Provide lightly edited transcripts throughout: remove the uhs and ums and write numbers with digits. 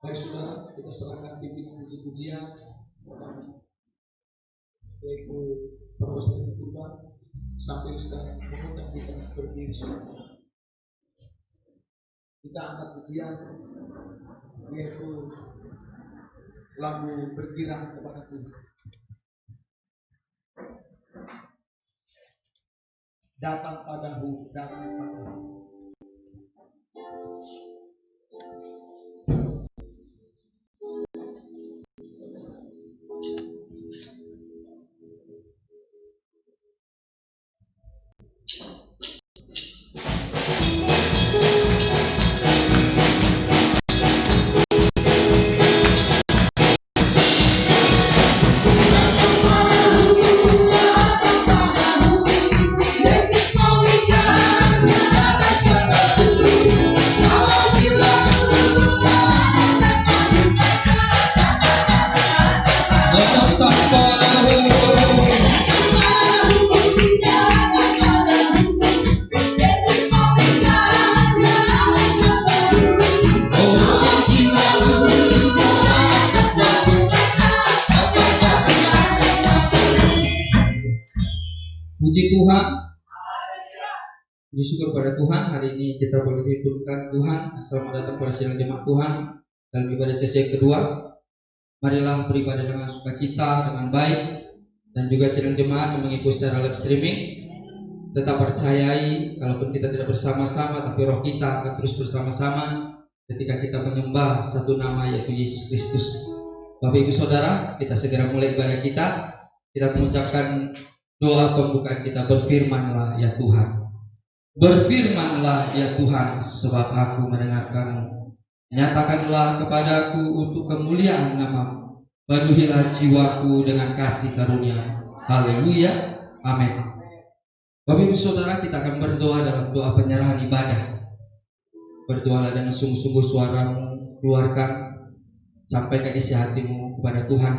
Baik saudara, kita serahkan pimpinan puji-pujian yaitu perwakilan Tuhan sampai sekarang mengundang kita berdiri semua. Kita angkat pujian yaitu lagu bergirang kepada Tuhan. Datang padamu, datang padamu. Puji syukur pada Tuhan, hari ini kita boleh dihimpunkan Tuhan. Selamat datang pada sidang jemaat Tuhan dalam ibadah sesi yang kedua. Marilah beribadah dengan sukacita, dengan baik, dan juga sidang jemaat yang mengikuti secara live streaming. Tetap percayai, kalaupun kita tidak bersama-sama, tapi roh kita akan terus bersama-sama ketika kita menyembah satu nama, yaitu Yesus Kristus. Bapak Ibu Saudara, kita segera mulai ibadah kita. Kita mengucapkan doa pembukaan kita, berfirmanlah ya Tuhan. Berfirmanlah ya Tuhan, sebab aku mendengarkan-Mu. Nyatakanlah kepadaku untuk kemuliaan nama-Mu. Penuhilah jiwaku dengan kasih karunia. Haleluya, amin. Bapak Ibu Saudara, kita akan berdoa dalam doa penyerahan ibadah. Berdoalah dengan sungguh-sungguh suaramu, keluarkan, sampaikan isi hatimu kepada Tuhan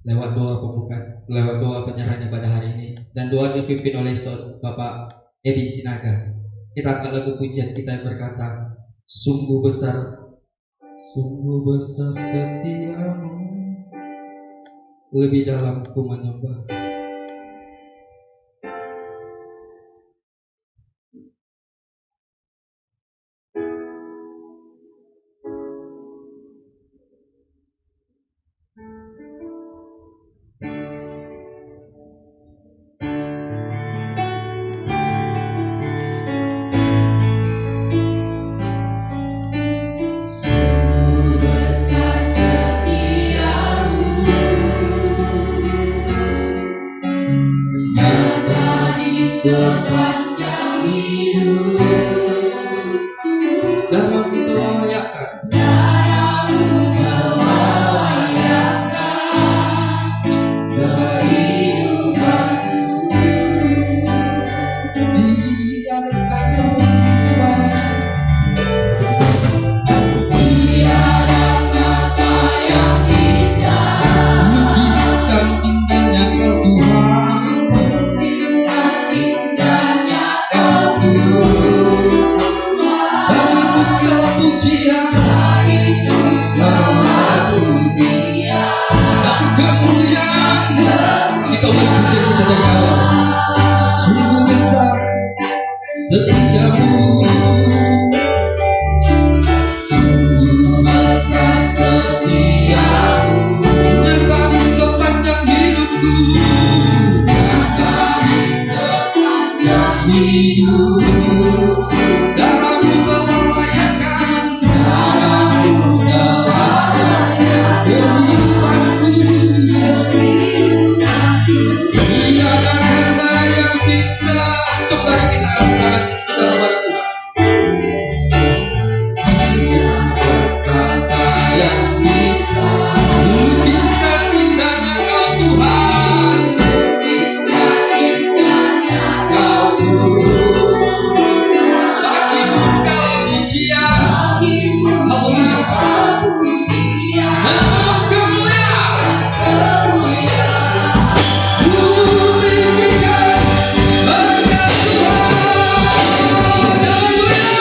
lewat doa pembukaan, lewat doa penyerahan ibadah hari ini. Dan doa dipimpin oleh Bapak Edi Sinaga. Kita angkat lagu pujian kita yang berkata, sungguh besar setiamu, lebih dalam ku menyembah. Sepanjang hidup Darahmu telah layakkan, kehidupanku. Tiada kata yang bisa melukiskan indahnya Kau Tuhan. indahnya Kau Tuhan. Bagimu segala pujian Bagimu semua pujian dan kemuliaan. Kita ulang puji sejak awal. Sungguh besar setiamu, besar setiamu. nyata sepanjang hidupku. Dari sepanjang hidup Darahmu telah layakkan kehidupanku. Tiada kata yang bisa sembari kita angkat tangan kita kepada kata yang bisa melukiskan indahnya Kau Tuhan. bisa indahnya Kau bagimu segala pujian bagimu semua pujian dan kemuliaan. kemuliaan. Kutinggikan berkat Tuhan. Haleluya.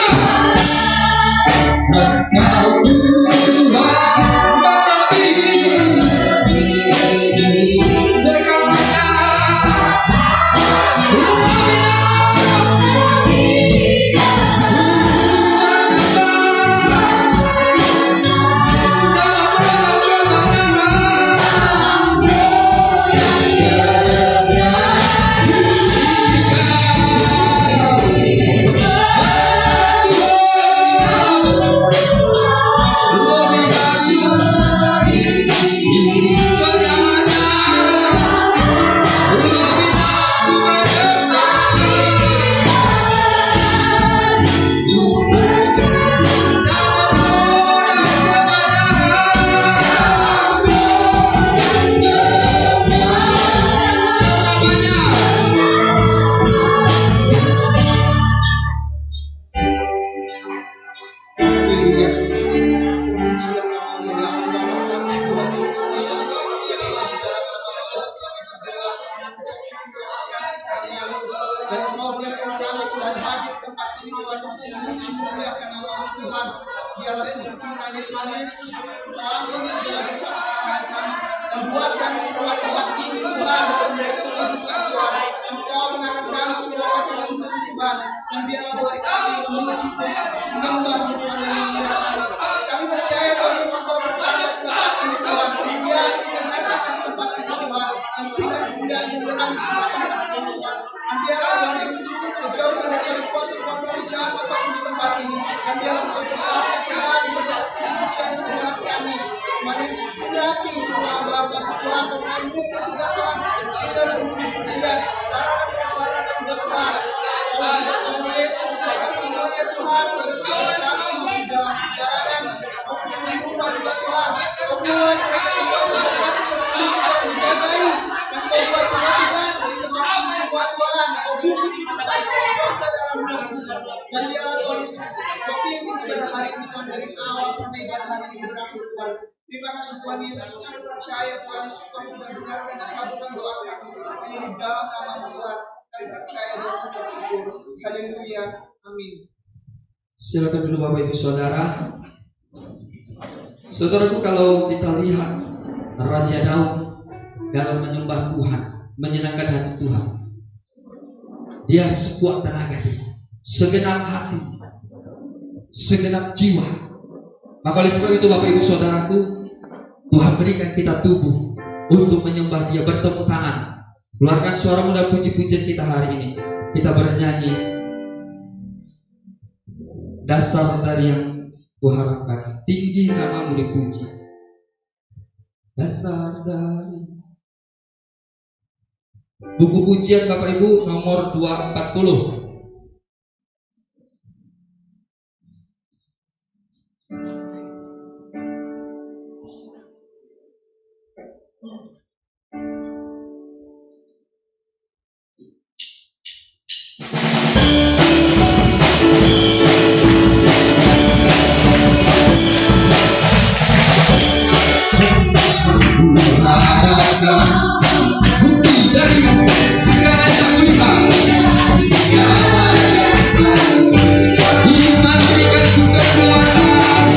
Haleluya. Pujilah nama-Mu ya Allah. Tuhan Yesus, biarlah di dalam nama dan Engkau biarkan kami Tuhan hadir tempat ini Tuhan untuk memuji muliakan nama-Mu Tuhan. Biarlah Tuhan kiranya Tuhan Yesus selalu menjadi kesalahan kami dan buat kami semua tempat ini Tuhan dalam keputusan Tuhan. Engkau menangkan kami semua pada keputusan Tuhan dan biarlah boleh kami memuji Tuhan, menyembah Tuhan. Haleluya. Kami percaya Tuhan Yesus Engkau berkarya di tempat ini Tuhan. Biar kita nyatakan tempat ini Tuhan dan sinar kemuliaan bergerak di tempat ini Tuhan. Dan biarlah Tuhan Yesus menjauhkan dari kuasa-kuasa jahat apapun di tempat ini. Dan biarlah Engkau berkarya Tuhan berjalan pujian Tuhan kami. Tuhan Yesus berapi semua hamba Tuhan. Tuhan Yesus juga Tuhan sinar pujian sarana dan juga Tuhan. Tuhan Yesus jaga semuanya Tuhan. Bersama kami di dalam perjalanan di rumah juga Tuhan. Membuat mereka semua Tuhan dijagai dan Kau buat semua Tuhan di tempat ini semua Tuhan. Kau bukti hidupkan kuasa dalam nama Yesus. Dan biarlah Tuhan Yesus Kau pimpin ibadah hari ini Tuhan dari awal sampai ibadah hari ini berakhir Tuhan. Terima kasih Tuhan Yesus, kami percaya Tuhan Yesus Kau sudah dengarkan dan kabulkan doa kami. Hanya di dalam nama Tuhan kami percaya dan mengucap syukur. Haleluya. Amin. Silakan dulu Bapak Ibu Saudara. Saudaraku, kalau kita lihat Raja Daud dalam menyembah Tuhan, menyenangkan hati Tuhan, dia sekuat tenaga dia, segenap hati, segenap jiwa. Maka oleh sebab itu Bapak Ibu Saudaraku, Tuhan berikan kita tubuh untuk menyembah Dia, bertepuk tangan, keluarkan suara muda puji-pujian kita hari ini. Kita bernyanyi, dasar dari yang kuharapkan, tinggi nama-Mu dipuji. Dasar dari buku pujian Bapak Ibu nomor 240. Bukti dari segala cakupan, iman berikan kekuatan.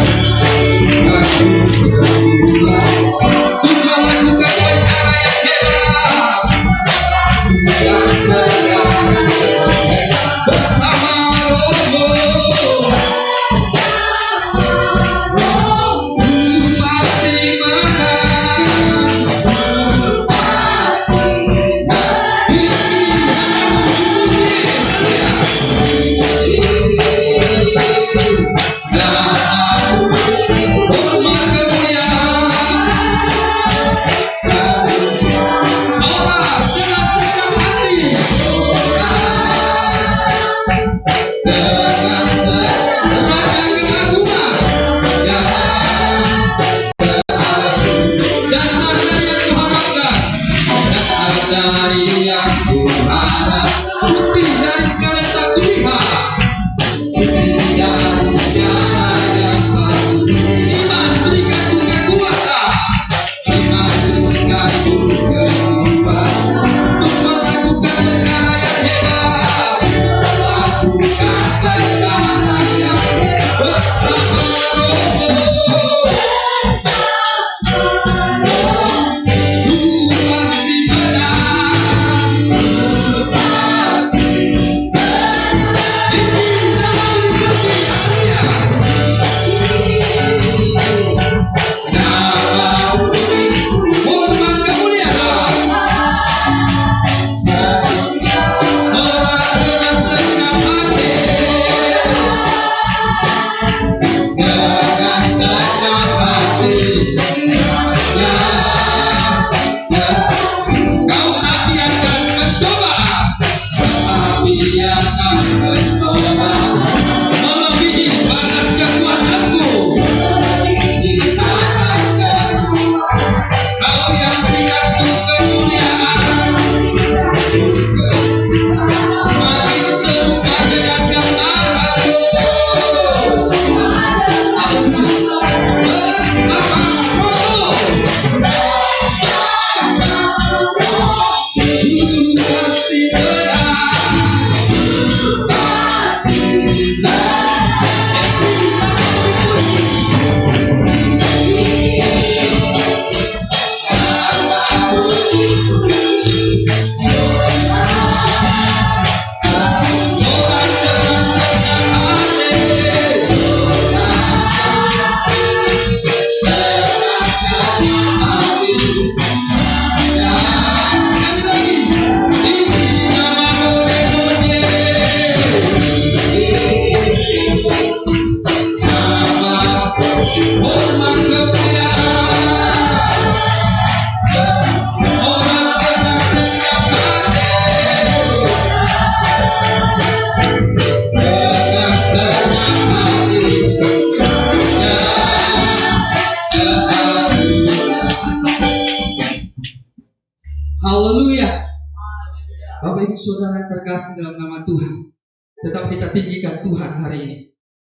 Saudara terkasih dalam nama Tuhan, tetap kita tinggikan Tuhan hari ini.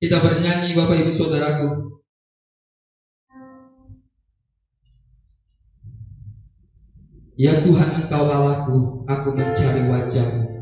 Kita bernyanyi Bapak Ibu Saudaraku. Ya Tuhan, Engkau Allahku, aku mencari wajah-Mu.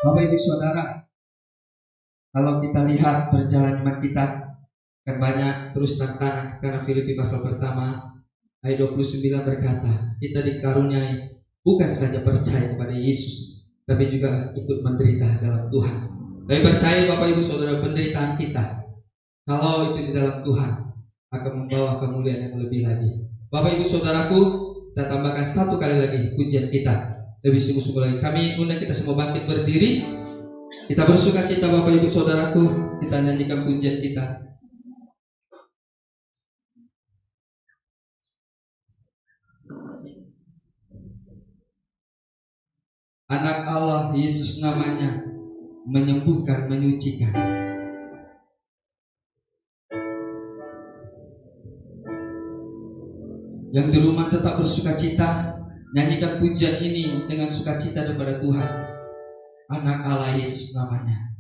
Bapak Ibu Saudara, kalau kita lihat perjalanan iman kita kan banyak terus tantangan, karena Filipi pasal pertama ayat 29 berkata, kita dikaruniai bukan saja percaya kepada Yesus, tapi juga ikut menderita dalam Tuhan. Kami percaya Bapak Ibu Saudara, penderitaan kita kalau itu di dalam Tuhan akan membawa kemuliaan yang lebih lagi. Bapak Ibu Saudaraku, kita tambahkan satu kali lagi pujian kita lebih sungguh-sungguh lagi. Kami undang kita semua bangkit berdiri. Kita bersuka cita Bapak Ibu Saudaraku, kita nyanyikan pujian kita. Anak Allah Yesus namanya, menyembuhkan, menyucikan. Yang di rumah tetap bersuka cita, nyanyikan pujian ini dengan sukacita daripada Tuhan. Anak Allah Yesus namanya.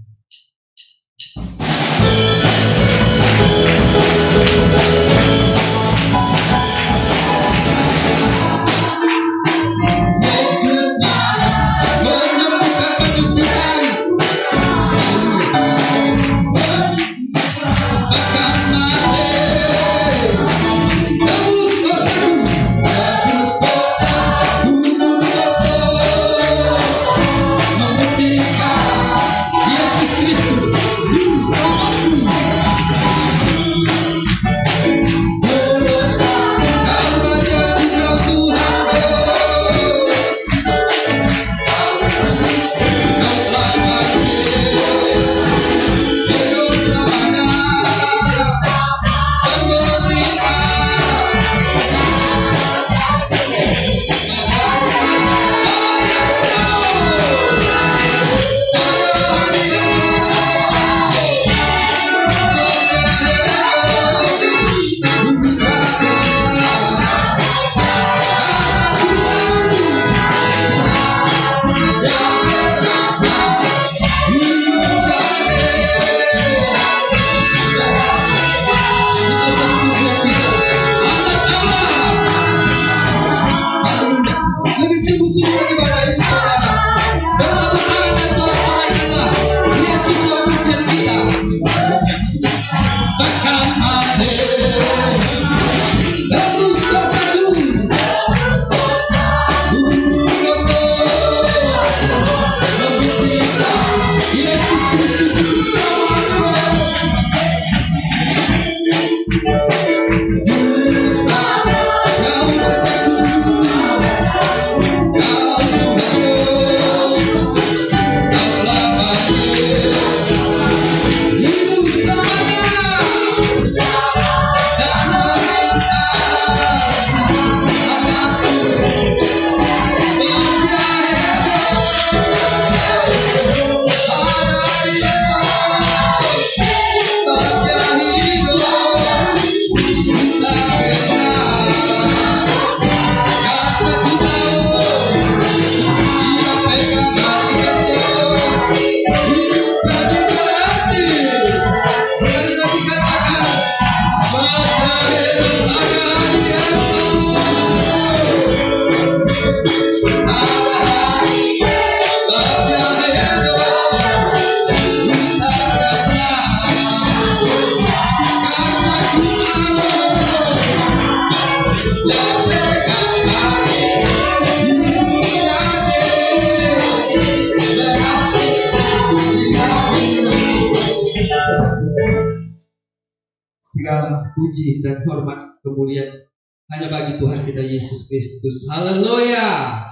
segala puji dan hormat kemuliaan hanya bagi Tuhan kita Yesus Kristus. Haleluya.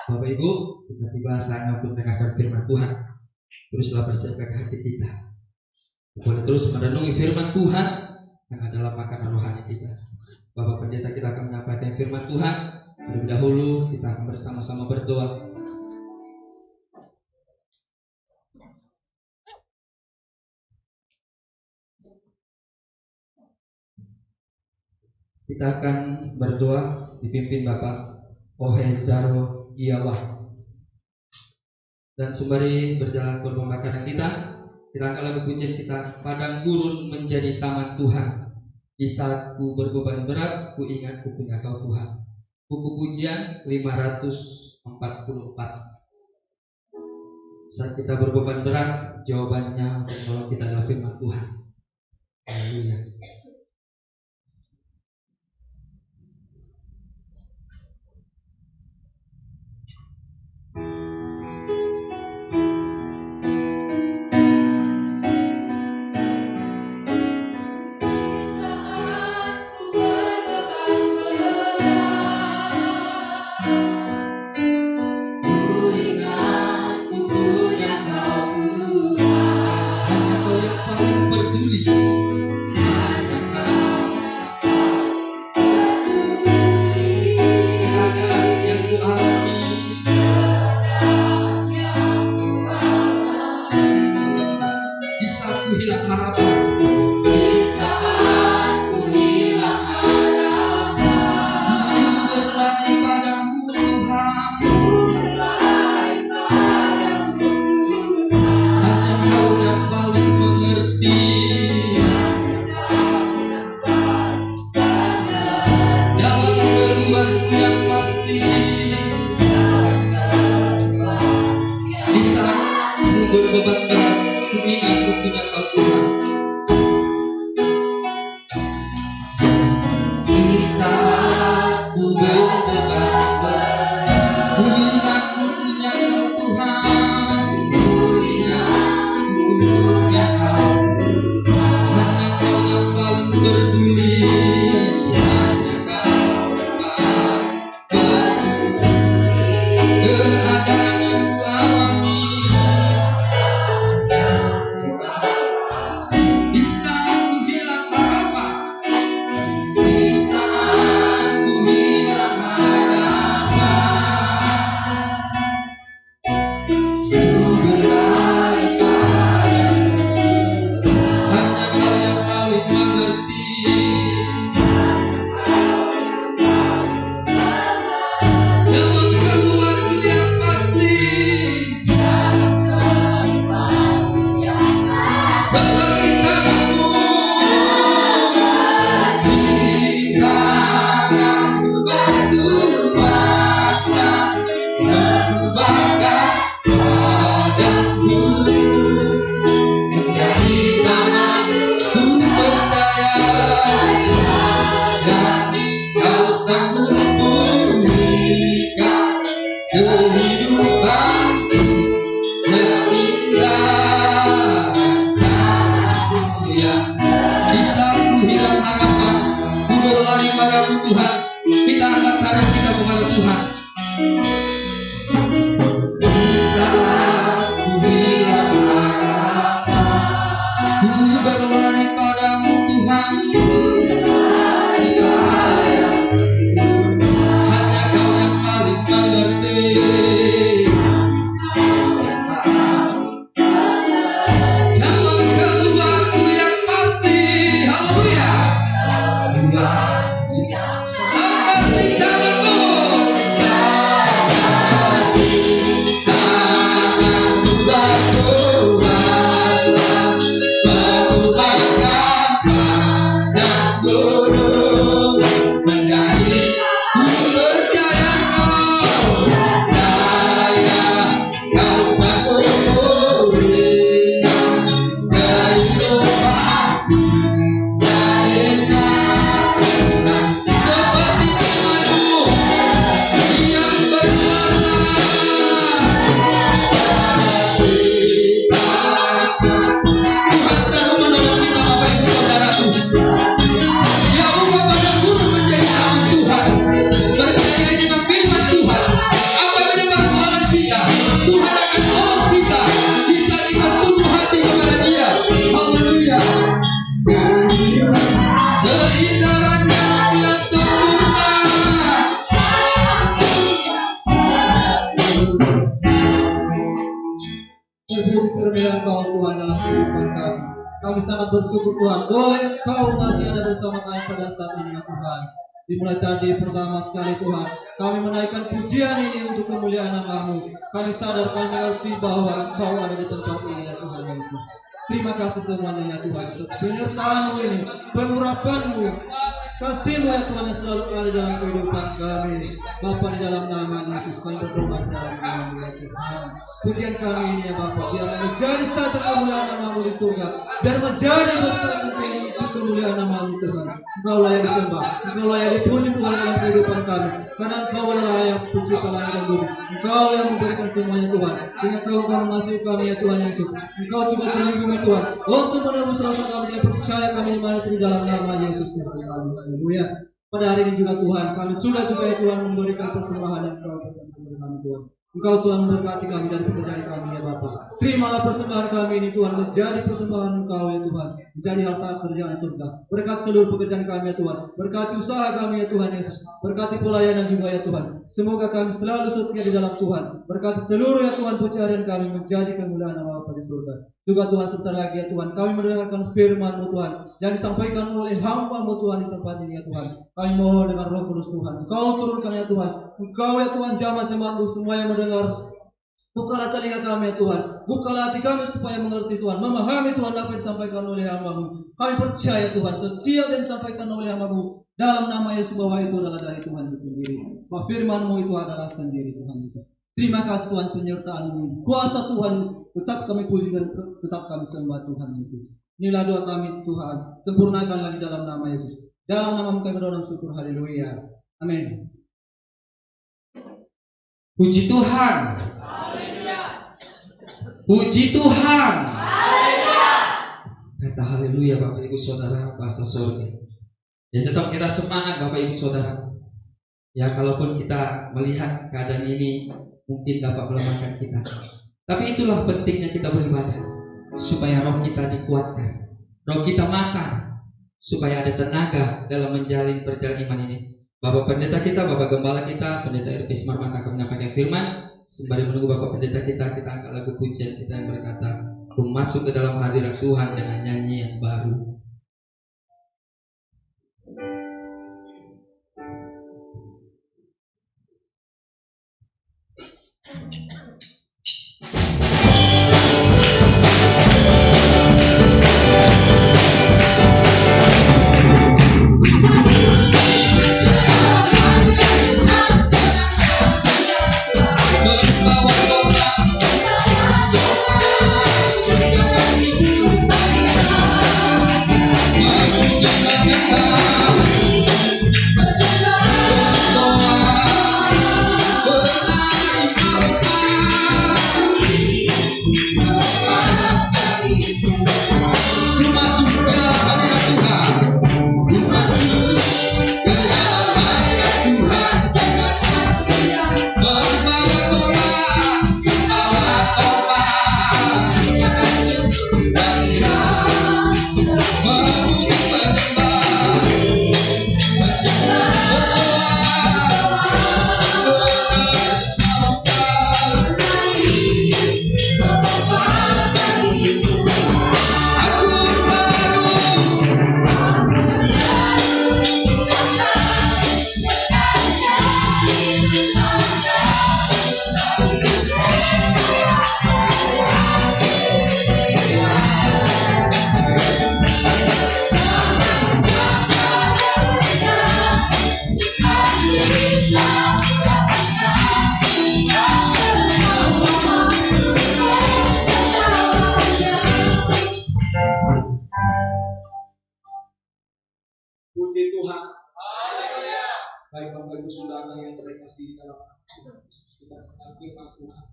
Bapak Ibu, kita tiba saatnya untuk mendengarkan firman Tuhan. Teruslah persiapkan hati kita. Boleh terus merenungi firman Tuhan yang adalah makanan rohani kita. Bapak Pendeta kita akan menyampaikan firman Tuhan. Terlebih dahulu kita akan bersama-sama berdoa. Kita akan berdoa dipimpin Bapak Ohezaro Giawah. Dan sembari berjalan ke pembakaran kita akan lagu pujian kita, padang gurun menjadi taman Tuhan. Di saat ku berbeban berat, ku ingat ku punya Kau Tuhan. Buku pujian 544. Saat kita berbeban berat, jawabannya untuk menolong kita adalah firman Tuhan. Haleluya. Berbeban berat, ku ingat ku punya Kau Tuhan. Tuhan dalam kehidupan kami. Kami sangat bersyukur Tuhan, boleh Engkau masih ada bersama kami pada saat ini ya Tuhan. Dimulai tadi pertama sekali Tuhan, kami menaikkan pujian ini untuk kemuliaan nama-Mu. Kami sadar, kami mengerti bahwa Engkau ada di tempat ini ya Tuhan Yesus. Terima kasih semuanya ya Tuhan atas penyertaan-Mu ini, pengurapan-Mu, kasih-Mu ya Tuhan yang selalu ada dalam kehidupan kami. Bapa, di dalam nama Yesus kami berdoa di dalam nama-Mu ya Tuhan. Pujian kami ini ya Bapa, biar menjadi satu kemuliaan nama-Mu di surga, biar menjadi berkat kemuliaan nama-Mu Tuhan. Engkau layak disembah, Engkau layak dipuji Tuhan dalam kehidupan kami, karena Engkau adalah yang pencipta langit dan bumi. Engkau yang memberikan semuanya Tuhan, sehingga Engkau mengasihi kami ya Tuhan Yesus. Engkau juga terlindungi Tuhan untuk menebus rasa kami yang percaya kami iman di dalam nama Yesus Tuhan. Haleluya. Pada hari ini juga Tuhan, kami sudah juga ya Tuhan memberikan persembahan yang Engkau berikan kepada kami Tuhan. Engkau Tuhan memberkati kami dan pekerjaan kami ya Bapa. Terimalah persembahan kami ini Tuhan, menjadi persembahan Engkau ya Tuhan, menjadi harta kerjaan surga. Berkati seluruh pekerjaan kami ya Tuhan, berkati usaha kami ya Tuhan Yesus, berkati pelayanan juga ya Tuhan. Semoga kami selalu setia di dalam Tuhan. Berkati seluruh ya Tuhan pencarian kami menjadi kemuliaan nama Bapa di surga. Juga Tuhan sebentar lagi ya Tuhan, kami mendengarkan firman-Mu Tuhan yang disampaikan oleh hamba-Mu Tuhan di tempat ini ya Tuhan. Kami mohon dengan Roh Kudus Tuhan, Engkau turunkan ya Tuhan. Engkau ya Tuhan jamaah-jemaat-Mu semua yang mendengar. Bukalah telinga kami ya Tuhan, bukalah hati kami supaya mengerti Tuhan, memahami Tuhan apa yang disampaikan oleh hamba-Mu. Kami percaya Tuhan, setiap yang disampaikan oleh hamba-Mu dalam nama Yesus bahwa itu adalah dari Tuhan itu sendiri. Bahwa firman-Mu itu adalah sendiri Tuhan Yesus. Terima kasih Tuhan penyertaan-Mu. Kuasa Tuhan tetap kami puji dan tetap kami sembah Tuhan Yesus. Inilah doa kami Tuhan, sempurnakan lagi dalam nama Yesus. Dalam nama-Mu kami berdoa dan syukur. Haleluya. Amin. Puji Tuhan. Puji Tuhan. Kata haleluya Bapak Ibu Saudara bahasa surga. Ya tetap kita semangat Bapak Ibu Saudara. Ya kalaupun kita melihat keadaan ini mungkin dapat melemahkan kita, tapi itulah pentingnya kita beribadah, supaya roh kita dikuatkan, roh kita makan, supaya ada tenaga dalam menjalin perjalanan iman ini. Bapak Pendeta kita, Bapak Gembala kita, Pendeta Irvis Marman akan menyampaikan firman. Sembari menunggu Bapak Pendeta kita angkat lagu pujian kita yang berkata, "Ku masuk ke dalam hadirat Tuhan dengan nyanyian baru." Baik Bapak Ibu Saudara yang saya kasih dalam Tuhan Yesus, kita firman Tuhan.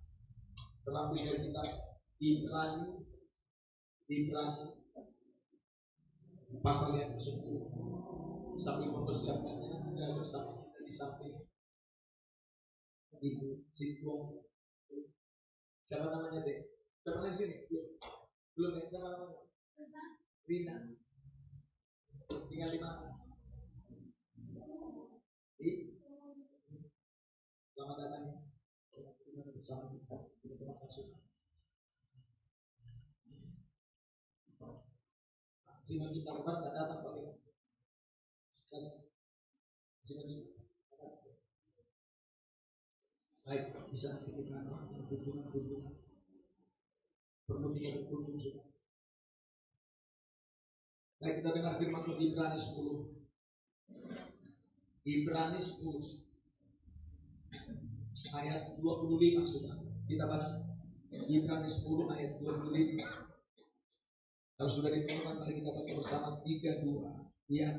Terlebih dari kita Ibrani pasal yang ke-10 sambil mempersiapkannya ada bersama kita di samping Ibu Sitwong. Siapa namanya deh? Siapa di sini? Belum ya? Siapa namanya? Rina. Tinggal di mana? Selamat datang ya. Bersama kita. Terima kasih. Si Madina kemarin nggak datang Pak Leo. Si Madina. Baik, bisa nanti kita kunjungan. Perlu kita berkunjung sudah. Baik, kita dengar firman Tuhan Ibrani 10. Ibrani 10 ayat 25 sudah. Kita baca Ibrani 10 ayat 25. Kalau sudah ditemukan, mari kita baca bersama 3-2. Ya.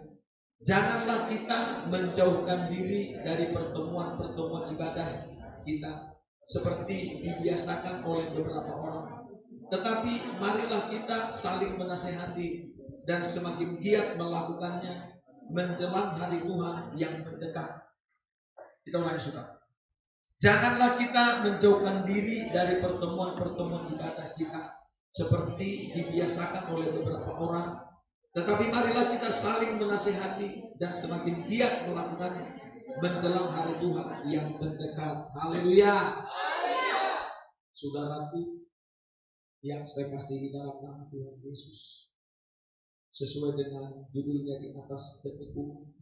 Janganlah kita menjauhkan diri dari pertemuan-pertemuan ibadah kita seperti dibiasakan oleh beberapa orang. Tetapi marilah kita saling menasehati dan semakin giat melakukannya menjelang hari Tuhan yang mendekat. Kita ulangi sudah. Janganlah kita menjauhkan diri dari pertemuan-pertemuan ibadah kita seperti dibiasakan oleh beberapa orang. Tetapi marilah kita saling menasehati dan semakin giat melakukannya menjelang hari Tuhan yang mendekat. Haleluya. Saudaraku yang saya kasihi dalam nama Tuhan Yesus, sesuai dengan judulnya di atas ketekunan,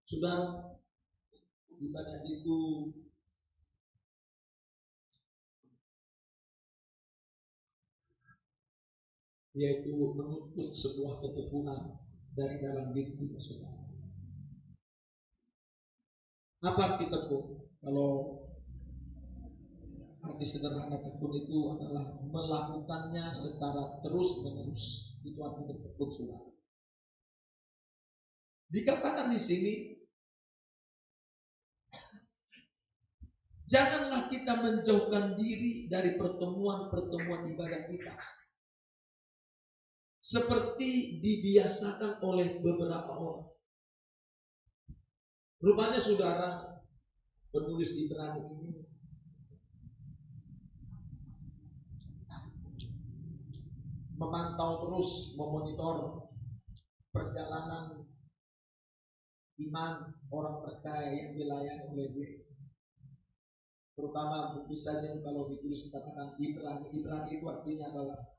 saudara, ibadah itu yaitu menuntut sebuah ketekunan dari dalam diri kita, saudara. Apa arti tekun? Kalau arti sederhana tekun itu adalah melakukannya secara terus-menerus. Itu arti tekun, saudara. Dikatakan di sini, janganlah kita menjauhkan diri dari pertemuan-pertemuan ibadah kita seperti dibiasakan oleh beberapa orang. Rupanya saudara, penulis Ibrani ini memantau terus, memonitor perjalanan iman orang percaya yang dilayani oleh dia. Terutama mungkin saja kalau ditulis katakan Ibrani itu artinya adalah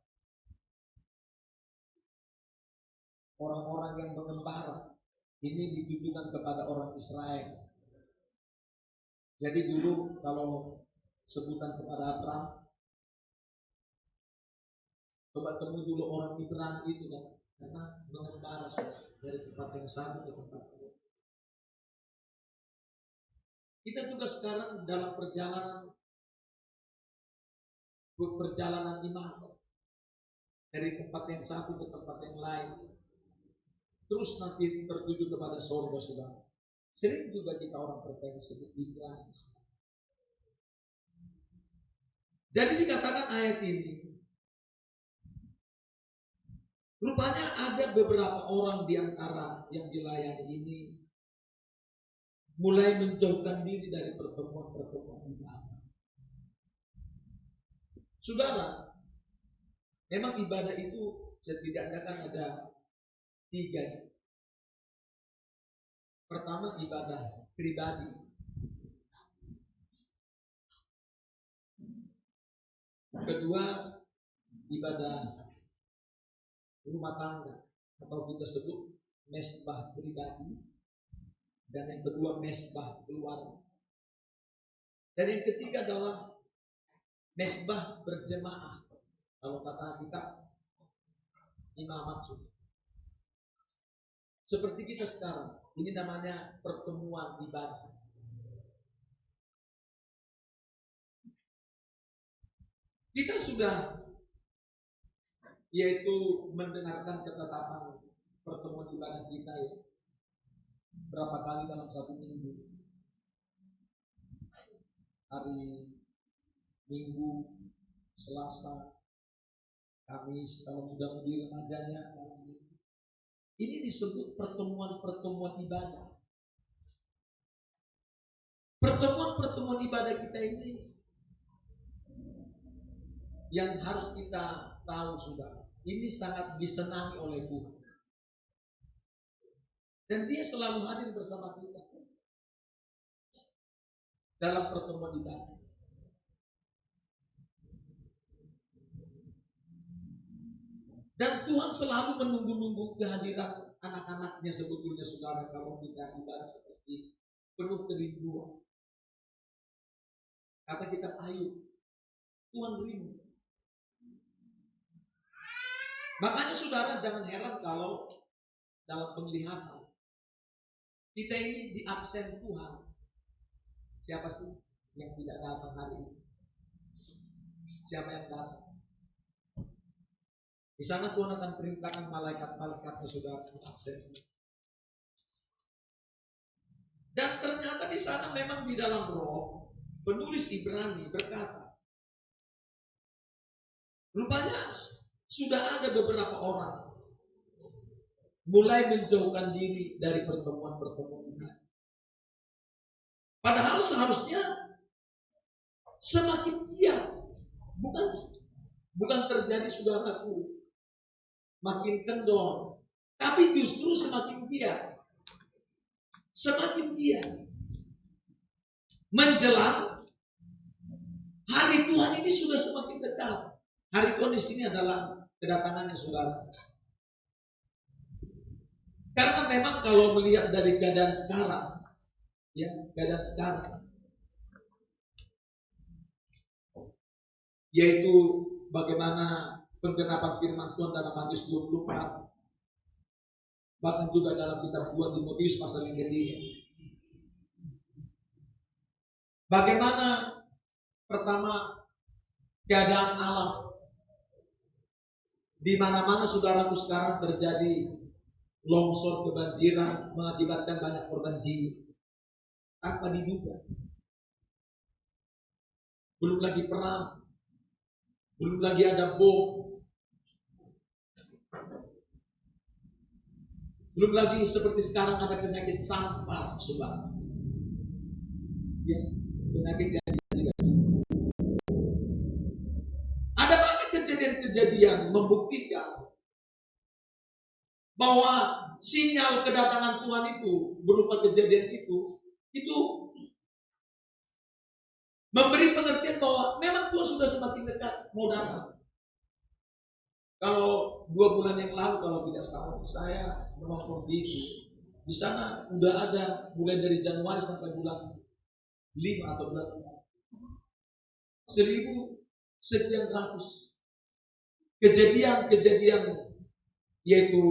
orang-orang yang mengembara. Ini ditujukan kepada orang Israel. Jadi dulu kalau sebutan kepada Abraham, coba temu dulu orang Ibrani itu kan, karena mengembara dari tempat yang satu ke tempat lain. Kita juga sekarang dalam perjalanan iman dari tempat yang satu ke tempat yang lain, terus nanti tertuju kepada surga, saudara. Sering juga kita orang percaya sebut Ibrani. Jadi dikatakan ayat ini, rupanya ada beberapa orang di antara yang dilayani ini mulai menjauhkan diri dari pertemuan-pertemuan ibadah. Saudara, memang ibadah itu setidaknya kan ada 3. Pertama, ibadah pribadi. Kedua, ibadah rumah tangga atau kita sebut mesbah pribadi. Dan yang kedua, mesbah keluarga. Dan yang ketiga adalah mesbah berjemaah. Kalau kata kita, imam maksud. Seperti kita sekarang, ini namanya pertemuan ibadah. Kita sudah yaitu mendengarkan ketetapan pertemuan ibadah kita ya. Berapa kali dalam satu minggu? Hari Minggu, Selasa, Kamis, kalau sudah menjadi remajanya malam minggu. Ini disebut pertemuan-pertemuan ibadah. Pertemuan-pertemuan ibadah kita ini yang harus kita tahu sudah, ini sangat disenangi oleh Tuhan. Dan dia selalu hadir bersama kita dalam pertemuan ibadah. Dan Tuhan selalu menunggu-nunggu kehadiran anak-anaknya sebetulnya saudara, kalau kita ibarat seperti penuh kerinduan. Kata kita Ayub, Tuhan rindu. Makanya saudara jangan heran kalau dalam penglihatan kita ini di absen Tuhan. Siapa sih yang tidak datang hari ini? Siapa yang datang? Di sana Tuhan akan perintahkan malaikat-malaikatnya saudara absen. Dan ternyata di sana memang di dalam roh penulis Ibrani berkata, rupanya sudah ada beberapa orang mulai menjauhkan diri dari pertemuan-pertemuan ini. Padahal seharusnya semakin giat, bukan terjadi saudaraku makin kendor, tapi justru semakin giat. Semakin giat menjelang hari Tuhan ini sudah semakin dekat. Hari Tuhan di sini adalah kedatangannya saudara. Karena memang kalau melihat dari keadaan sekarang, ya keadaan sekarang, yaitu bagaimana penggenapan firman Tuhan dalam Matius 24, bahkan juga dalam kitab 2 Timotius pasal yang ketiga. Bagaimana pertama keadaan alam, di mana-mana saudaraku sekarang terjadi longsor, kebanjiran, mengakibatkan banyak korban jiwa tanpa diduga. Belum lagi perang, belum lagi ada bom, belum lagi seperti sekarang ada penyakit sampar, saudara. Ya, penyakit yang tidak. Ada banyak kejadian-kejadian membuktikan bahwa sinyal kedatangan Tuhan itu berupa kejadian itu memberi pengertian bahwa memang Tuhan sudah semakin dekat mau datang. Kalau 2 bulan yang lalu kalau tidak salah saya menonton di sana udah ada mulai dari Januari sampai bulan 5 atau bulan 4 1000 sekian ratus kejadian yaitu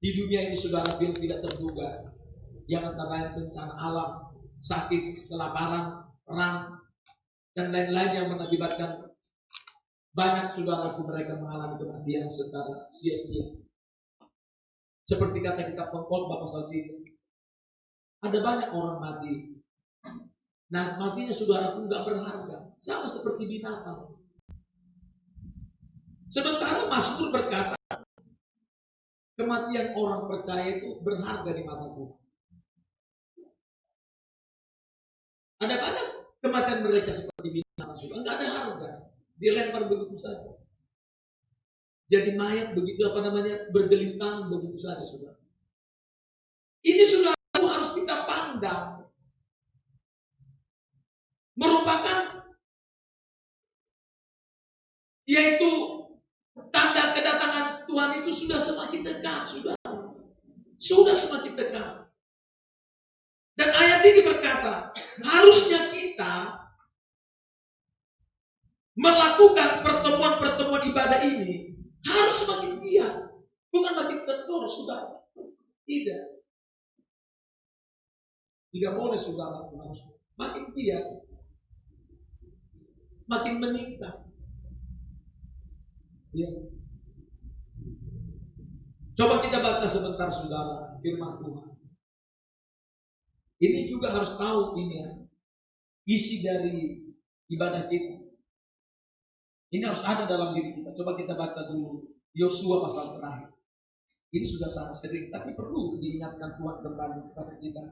di dunia ini saudara tidak terduga, yang antara lain bencana alam, sakit, kelaparan, perang, dan lain-lain yang mengakibatkan banyak saudaraku mereka mengalami kematian secara sia-sia. Seperti kata kitab Pengkhotbah pasal 3, ada banyak orang mati. Nah, matinya saudaraku nggak berharga, sama seperti binatang. Sementara Mazmur berkata, kematian orang percaya itu berharga di mata Tuhan. Ada banyak kematian mereka seperti binatang, nggak ada harga. Dilempar begitu saja. Jadi mayat begitu bergelintang begitu saja saudara. Ini saudara harus kita pandang. Merupakan yaitu tanda kedatangan Tuhan itu sudah semakin dekat, sudah semakin dekat. Dan ayat ini berkata, harusnya kita melakukan pertemuan-pertemuan ibadah ini harus semakin giat, bukan makin kendor, saudara. Tidak boleh saudara, harus makin giat, makin meningkat. Ya. Coba kita baca sebentar saudara firman Tuhan. Ini juga harus tahu ini ya, isi dari ibadah kita. Ini harus ada dalam diri kita. Coba kita baca dulu Yosua pasal terakhir. Ini sudah sangat sering, tapi perlu diingatkan Tuhan kembali kepada kita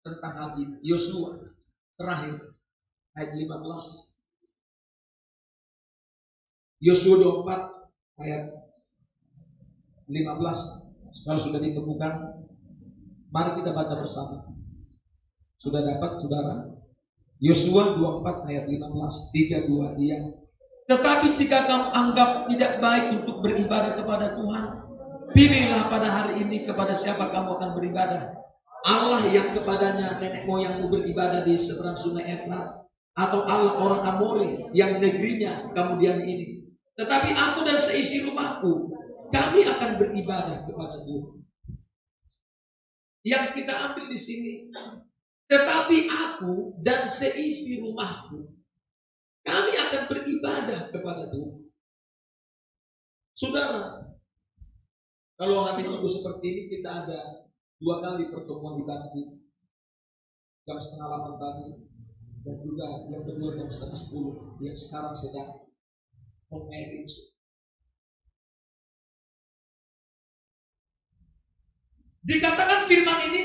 tentang hal ini. Yosua terakhir ayat 15. Yosua 24 ayat 15. Kalau sudah ditemukan, mari kita baca bersama. Sudah dapat saudara? Yosua 24 ayat 15, 32 dia. Tetapi jika kamu anggap tidak baik beribadah kepada Tuhan, pilihlah pada hari ini kepada siapa kamu akan beribadah. Allah yang kepadanya nenek moyangmu beribadah di seberang sungai Efrat, atau Allah orang Amori yang negerinya kemudian ini. Tetapi aku dan seisi rumahku, kami akan beribadah kepada Tuhan. Yang kita ambil di sini, tetapi aku dan seisi rumahku, kami akan beribadah kepada Tuhan. Saudara, kalau hari Minggu seperti ini kita ada 2 kali pertemuan di Bakti, jam 7:30 tadi, dan juga yang kedua jam 9:30 yang sekarang sedang marriage. Dikatakan firman ini,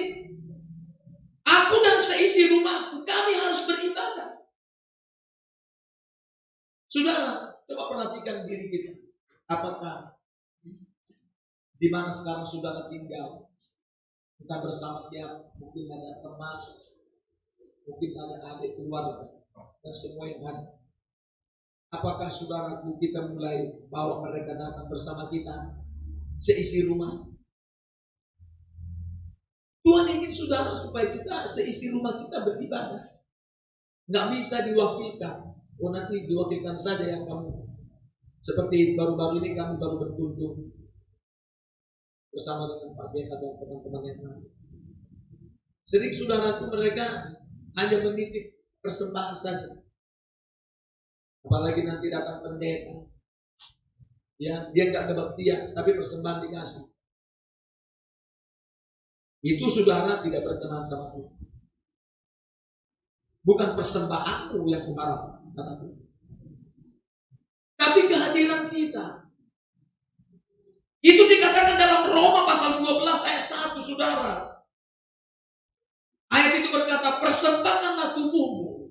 aku dan seisi rumahku, kami harus beribadah. Saudara, coba perhatikan diri kita. Apakah di mana sekarang saudara tinggal, kita bersama siapa? Mungkin ada teman, mungkin ada adik keluarga, dan semua yang ada. Apakah saudaraku kita mulai bawa mereka datang bersama kita seisi rumah? Tuhan ingin saudara supaya kita seisi rumah kita beribadah. Nggak bisa diwakilkan. Oh, nanti diwakilkan saja yang kamu. Seperti baru-baru ini kami baru berkunjung bersama dengan Pak Beka dan teman-teman yang lain. Sering saudaraku mereka hanya menitip persembahan saja. Apalagi nanti datang pendeta, ya dia nggak kebaktian, tapi persembahan dikasih. Itu saudara tidak berkenan sama Tuhan. Bukan persembahanmu yang kuharap, kata Tuhan, tapi kehadiran kita. Itu dikatakan dalam Roma pasal 12 ayat 1, saudara. Ayat itu berkata, persembahkanlah tubuhmu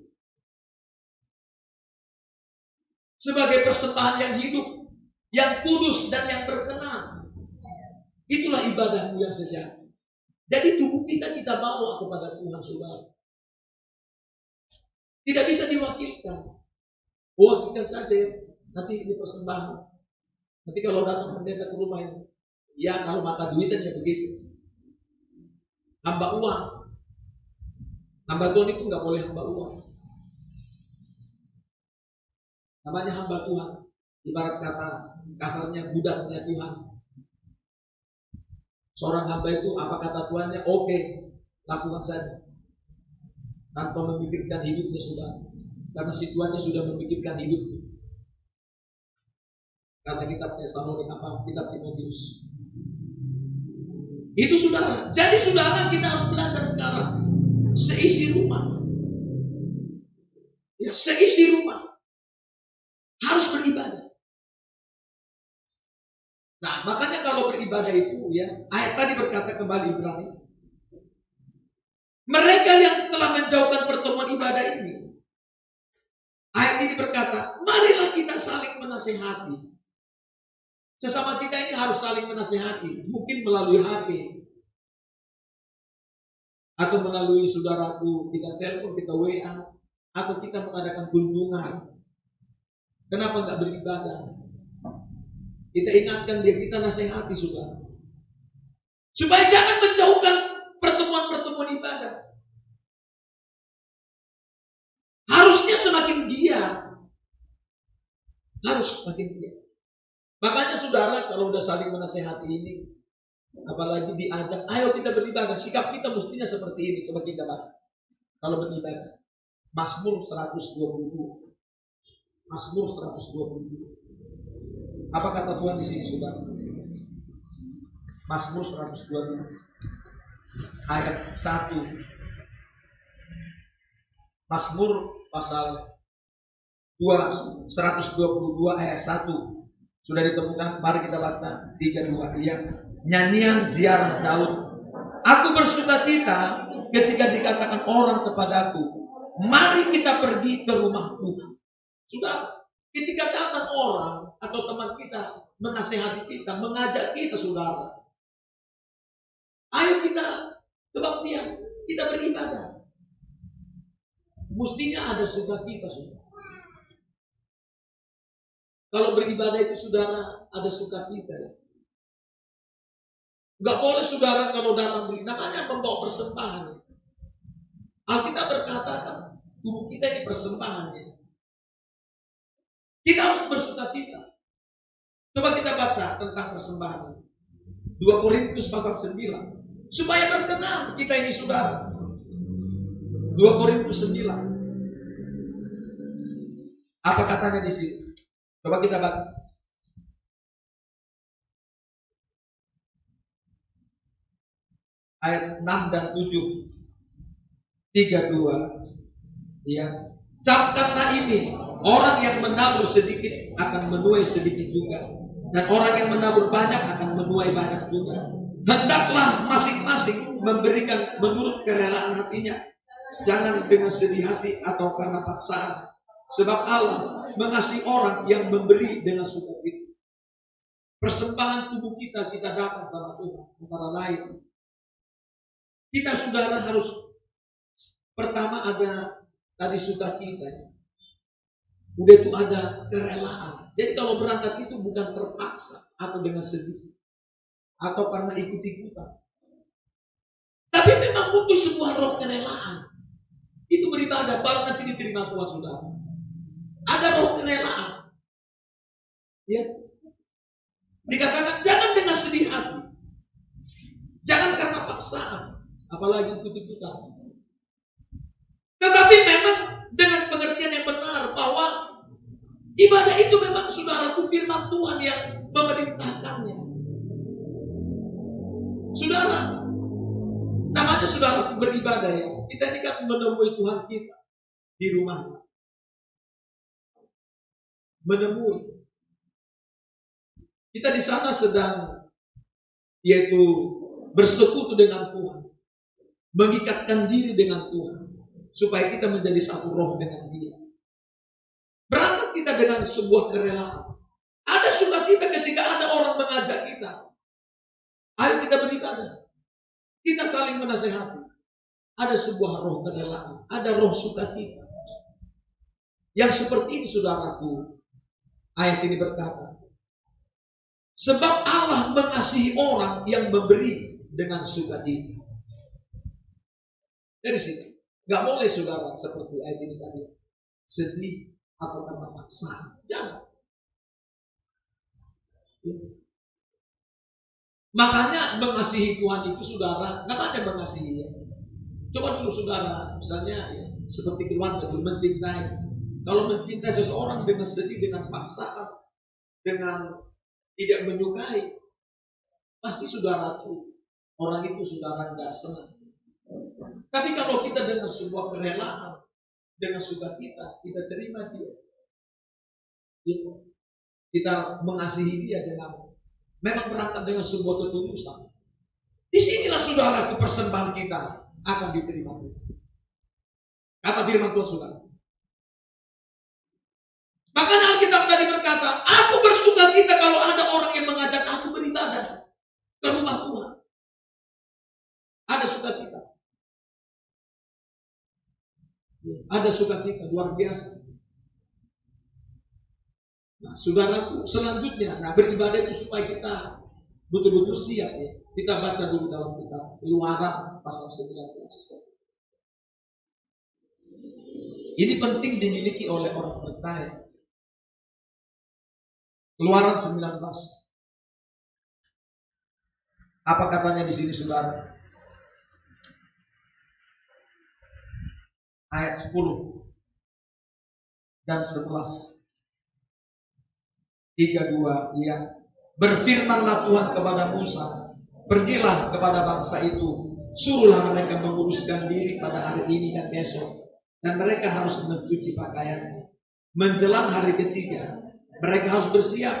sebagai persembahan yang hidup, yang kudus dan yang berkenan. Itulah ibadahmu yang sejati. Jadi tubuh kita bawa kepada Tuhan, saudara. Tidak bisa diwakilkan. Wakilkan saja, nanti ini persembahan. Nanti kalau datang pendeta ke rumah ini, ya kalau mata duitnya begitu. Hamba uang. Hamba Tuhan itu nggak boleh hamba uang. Namanya hamba Tuhan. Ibarat kata kasarnya budaknya Tuhan. Seorang hamba itu apa kata Tuhannya, oke, lakukan saja. Tanpa memikirkan hidupnya sudah. Karena si Tuhannya sudah memikirkan hidupnya. Kata kitabnya Salomon apa? Kitab Timotius. Itu saudara. Jadi saudara kita harus belajar sekarang. Seisi rumah. Ya, seisi rumah. Harus beribadah. Nah, makanya kalau beribadah itu ya, ayat tadi berkata kembali Ibrani. Mereka yang telah menjauhkan pertemuan ibadah ini. Ayat ini berkata, marilah kita saling menasehati. Sesama kita ini harus saling menasehati. Mungkin melalui HP. Atau melalui saudaraku, kita telepon, kita WA. Atau kita mengadakan kunjungan. Kenapa enggak beribadah? Kita ingatkan dia, kita nasihati saudara. Supaya jangan menjauhkan pertemuan-pertemuan ibadah. Harusnya semakin giat. Harus semakin giat. Makanya saudara kalau udah saling menasehati ini, apalagi diajak, ayo kita beribadah. Sikap kita mestinya seperti ini. Coba kita baca. Kalau beribadah. Mazmur 122. Mazmur 122. Apa kata Tuhan di sini, saudara? Mazmur 122 ayat 1. Mazmur pasal 122 ayat 1. Sudah ditemukan? Mari kita baca 3-2. Yang nyanyian ziarah Daud. Aku bersukacita ketika dikatakan orang kepadaku, mari kita pergi ke rumah Tuhan. Sudah, ketika datang orang atau teman kita menasehati kita, mengajak kita, saudara, ayo kita kebaktian, kita beribadah. Mestinya ada sukacita, saudara. Kalau beribadah itu saudara ada sukacita. Gak boleh saudara kalau datang beribadah, namanya membawa persembahan. Alkitab berkata tubuh kita ini persembahan. Kita harus bersukacita. Coba kita baca tentang persembahan. 2 Korintus pasal 9. Supaya berkenan kita ini saudara. 2 Korintus 9. Apa katanya di sini? Coba kita baca. Ayat 6 dan 7. 3-2. Ya. Camkanlah ini, orang yang menabur sedikit akan menuai sedikit juga, dan orang yang menabur banyak akan menuai banyak juga. Hendaklah masing-masing memberikan menurut kerelaan hatinya, jangan dengan sedih hati atau karena paksaan, sebab Allah mengasihi orang yang memberi dengan sukacita. Persembahan tubuh kita datang sama Tuhan. Antara lain, kita saudara harus pertama ada tadi sukacita. Udah itu ada kerelaan. Jadi kalau berangkat itu bukan terpaksa atau dengan sedih atau karena ikut-ikutan. Tapi memang butuh sebuah roh kerelaan. Itu beribadah baru nanti diterima Tuhan saudara. Ada roh kerelaan. Ya. Dikatakan jangan dengan sedih hati. Jangan karena paksaan, apalagi ikut-ikutan. Tetapi memang dengan pengertian yang benar bahwa ibadah itu memang saudaraku firman Tuhan yang memerintahkannya. Saudara, namanya saudara beribadah ya. Kita ini kan menemui Tuhan kita di rumah. Menemui. Kita di sana sedang yaitu bersekutu dengan Tuhan. Mengikatkan diri dengan Tuhan. Supaya kita menjadi satu roh dengan Dia. Berangkat kita dengan sebuah kerelaan. Ada sukacita ketika ada orang mengajak kita. Ayo kita beribadah. Kita saling menasehati. Ada sebuah roh kerelaan. Ada roh sukacita. Yang seperti ini saudaraku. Ayat ini berkata. Sebab Allah mengasihi orang yang memberi dengan sukacita. Dari sini. Gak boleh saudara seperti ayat ini tadi. Sedih atau karena paksaan. Jangan. Makanya mengasihi Tuhan itu saudara. Namanya mengasihi ya. Coba dulu saudara. Misalnya ya, seperti keluarga dulu mencintai. Kalau mencintai seseorang dengan sedih, dengan paksaan, dengan tidak menyukai. Pasti saudara itu. Orang itu saudara gak senang. Tapi kalau kita dengan sebuah kerelaan, dengan sukacita, kita terima dia. Kita mengasihi dia dengan memang berangkat dengan sebuah ketulusan. Disinilah saudara persembahan kita akan diterima. Kata firman Tuhan saudara. Bahkan Alkitab tadi berkata, aku bersukacita kalau ada orang yang mengajak aku beribadah ke rumah Tuhan. Ada sukacita. Ada sukacita luar biasa. Nah, saudaraku, selanjutnya, beribadah itu supaya kita betul-betul siap ya. Kita baca dulu dalam kitab Keluaran pasal 19. Ini penting dimiliki oleh orang percaya. Keluaran 19. Apa katanya di sini saudara? Ayat 10 dan 11. 3-2 ya. Berfirmanlah Tuhan kepada Musa, pergilah kepada bangsa itu, suruhlah mereka menguruskan diri pada hari ini dan besok, dan mereka harus mencuci pakaiannya. Menjelang hari ketiga, mereka harus bersiap,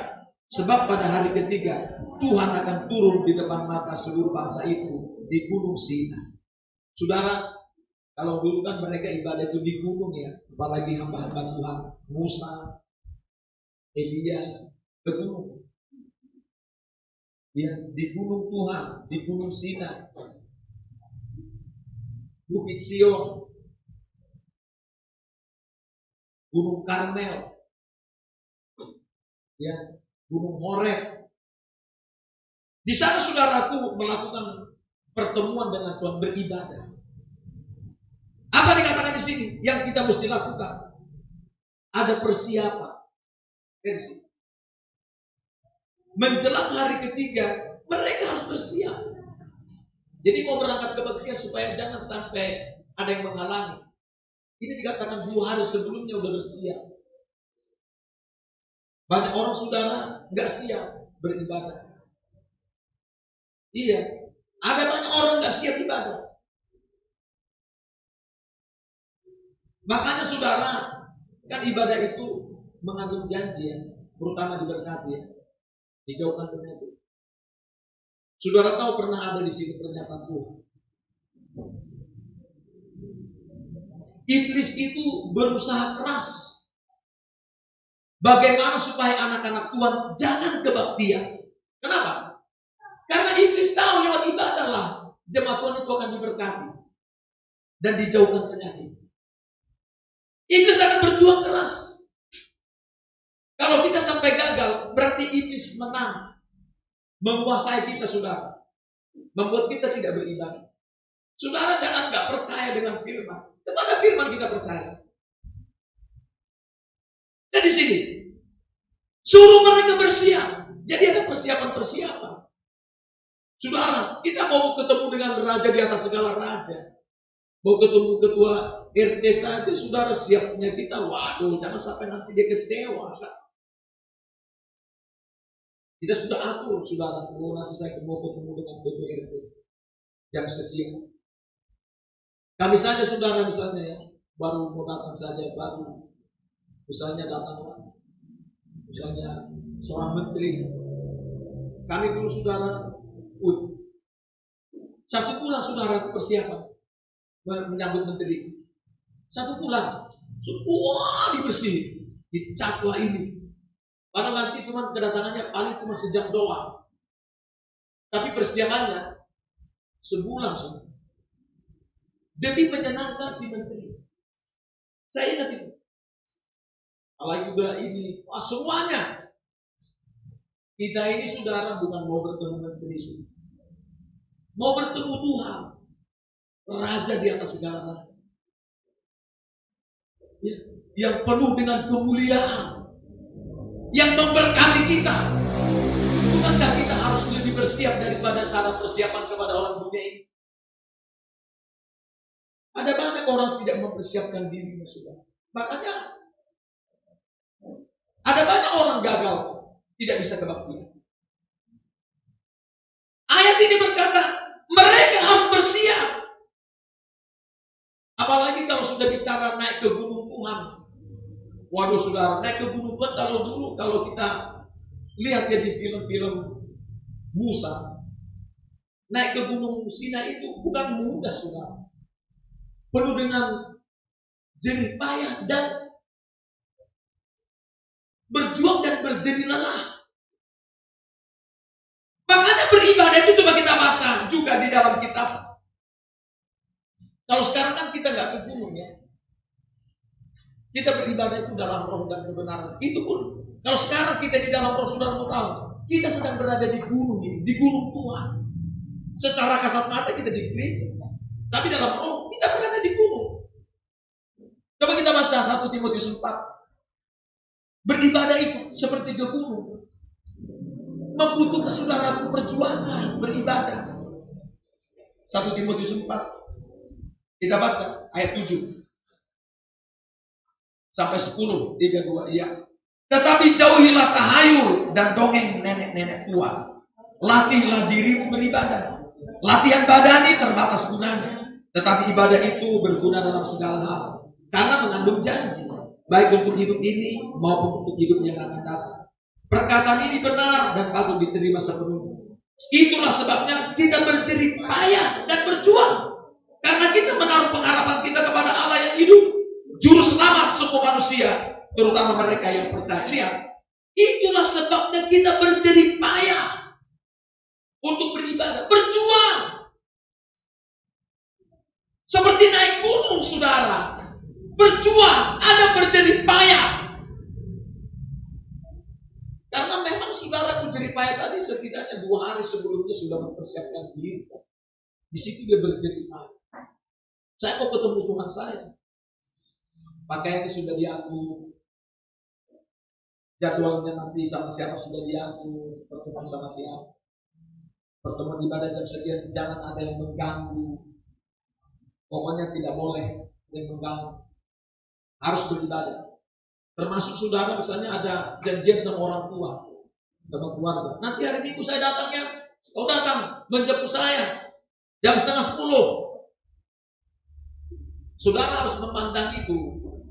sebab pada hari ketiga Tuhan akan turun di depan mata seluruh bangsa itu di Gunung Sinai. Saudara, kalau dulu kan mereka ibadah itu di gunung ya, apalagi hamba-hamba Tuhan Musa, Elia ke gunung. Ya, di gunung Tuhan, di Gunung Sinai, Bukit Sion, Gunung Karmel. Ya, Gunung Horeb. Di sana saudaraku melakukan pertemuan dengan Tuhan, beribadah. Apa dikatakan di sini? Yang kita mesti lakukan, ada persiapan. Menjelang hari ketiga, mereka harus bersiap. Jadi mau berangkat ke Bagian supaya jangan sampai ada yang menghalangi. Ini dikatakan 2 hari sebelumnya udah bersiap. Banyak orang saudara nggak siap beribadah. Iya, ada banyak orang nggak siap ibadah. Makanya saudara, kan ibadah itu mengandung janji ya, terutama diberkati ya, dijauhkan penyakit. Saudara tahu pernah ada di sini pernyataan Tuhan. Iblis itu berusaha keras bagaimana supaya anak-anak Tuhan jangan kebaktian. Kenapa? Karena iblis tahu lewat ibadah lah jemaat Tuhan itu akan diberkati dan dijauhkan penyakit. Iblis akan berjuang keras. Kalau kita sampai gagal, berarti iblis menang, menguasai kita, saudara, membuat kita tidak beribadah. Saudara jangan nggak percaya dengan firman. Kepada firman kita percaya. Dan di sini suruh mereka bersiap. Jadi ada persiapan-persiapan. Saudara, kita mau ketemu dengan raja di atas segala raja. Mau ketemu ketua RT saja, saudara, siapnya kita. Waduh, jangan sampai nanti dia kecewa. Kita sudah atur, saudara. Nanti saya mau ketemu dengan ketua RT jam sekian. Kami saja saudara misalnya ya, baru mau datang saja, baru misalnya datang, misalnya seorang menteri. Kami dulu saudara, 1 bulan saudara persiapan menyambut menteri. 1 bulan, semua dibersih, dicaplah ini. Padahal nanti cuma kedatangannya paling cuma sejam doang. Tapi persiapannya sebulan saudara. Demi menyenangkan si menteri. Saya ingat itu. Apalagi juga ini, semuanya. Kita ini saudara bukan mau bertemu menteri, mau bertemu Tuhan, Raja di atas segala raja, ya, yang penuh dengan kemuliaan, yang memberkati kita. Bukankah kita harus lebih bersiap daripada cara persiapan kepada orang dunia ini? Ada banyak orang tidak mempersiapkan dirinya sudah. Makanya ada banyak orang gagal, tidak bisa kebaktian. Ayat ini berkata, mereka harus bersiap. Apalagi kalau sudah bicara naik ke gunung Tuhan. Waduh saudara, naik ke gunung Tuhan kalau kita lihat ya di film-film Musa, naik ke gunung Sinai itu bukan mudah saudara. Penuh dengan jerih payah dan berjuang dan berjerih lelah. Makanya beribadah itu coba kita baca juga di dalam kitab. Kalau sekarang kan kita nggak ke gunung ya. Kita beribadah itu dalam roh dan kebenaran. Itu pun kalau sekarang kita di dalam roh, saudara mau tahu, kita sedang berada di gunung ini, di gunung Tuhan. Secara kasat mata kita di gereja, tapi dalam roh kita berada di gunung. Coba kita baca 1 Timotius 4. Beribadah itu seperti ke gunung. Membutuhkan saudaraku perjuangan beribadah. 1 Timotius 4. Kita baca ayat 7 sampai 10, 3-2 ya. Tetapi jauhilah tahayul dan dongeng nenek-nenek tua. Latihlah dirimu beribadah. Latihan badani terbatas gunanya. Tetapi ibadah itu berguna dalam segala hal, karena mengandung janji, baik untuk hidup ini maupun untuk hidup yang akan datang. Perkataan ini benar dan patut diterima sepenuhnya. Itulah sebabnya kita berjerih payah dan berjuang, karena kita menaruh pengharapan kita kepada Allah yang hidup, juru selamat semua manusia, terutama mereka yang percaya. Lihat, itulah sebabnya kita berjerih payah untuk beribadah, berjuang. Seperti naik gunung, saudara. Berjuang, ada berjerih payah. berjeripaya tadi setidaknya 2 hari sebelumnya sudah mempersiapkan diri. Di situ dia berjeripaya. Saya mau ketemu Tuhan saya. Pakaiannya sudah diatur. Jadwalnya nanti sama siapa sudah diatur. Pertemuan sama siapa. Pertemuan ibadah jam sekian, jangan ada yang mengganggu. Pokoknya tidak boleh yang mengganggu. Harus beribadah. Termasuk saudara misalnya ada janjian sama orang tua, sama keluarga. Nanti hari Minggu saya datang ya, kau datang menjemput saya jam 9:30. Saudara harus memandang itu,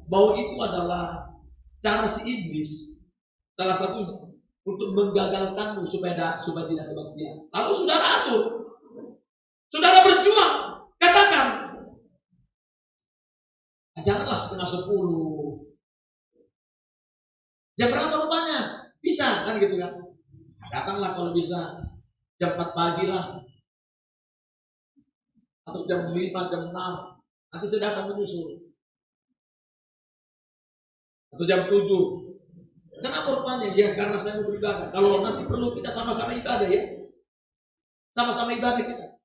bahwa itu adalah cara si iblis, salah satunya, untuk menggagalkanmu supaya tidak kebaktian. Lalu saudara atur, saudara berjuang, katakan, janganlah 9:30. Jam berapa rupanya? Bisa kan gitu kan? Datanglah kalau bisa jam 4 pagi lah. Atau jam 5, jam 6. Nanti saya datang menyusul. Atau jam 7. Kenapa rupanya? Ya karena saya mau beribadah. Kalau nanti perlu kita sama-sama ibadah ya. Sama-sama ibadah kita.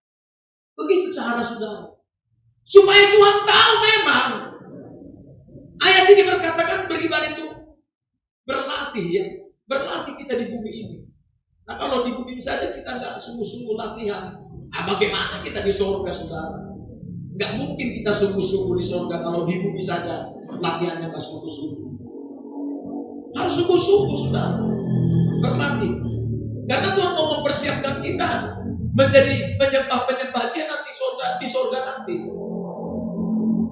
Begitu cara saudara. Supaya Tuhan tahu memang. Ayat ini berkatakan beribadah itu berlatih ya. Berlatih kita di bumi ini. Nah kalau di bumi saja kita nggak sungguh-sungguh latihan. Bagaimana kita di surga saudara? Nggak mungkin kita sungguh-sungguh di surga kalau di bumi saja latihannya nggak sungguh-sungguh. Harus sungguh-sungguh saudara. Berlatih. Karena Tuhan mau mempersiapkan kita menjadi penyembah-penyembah Dia nanti di surga nanti.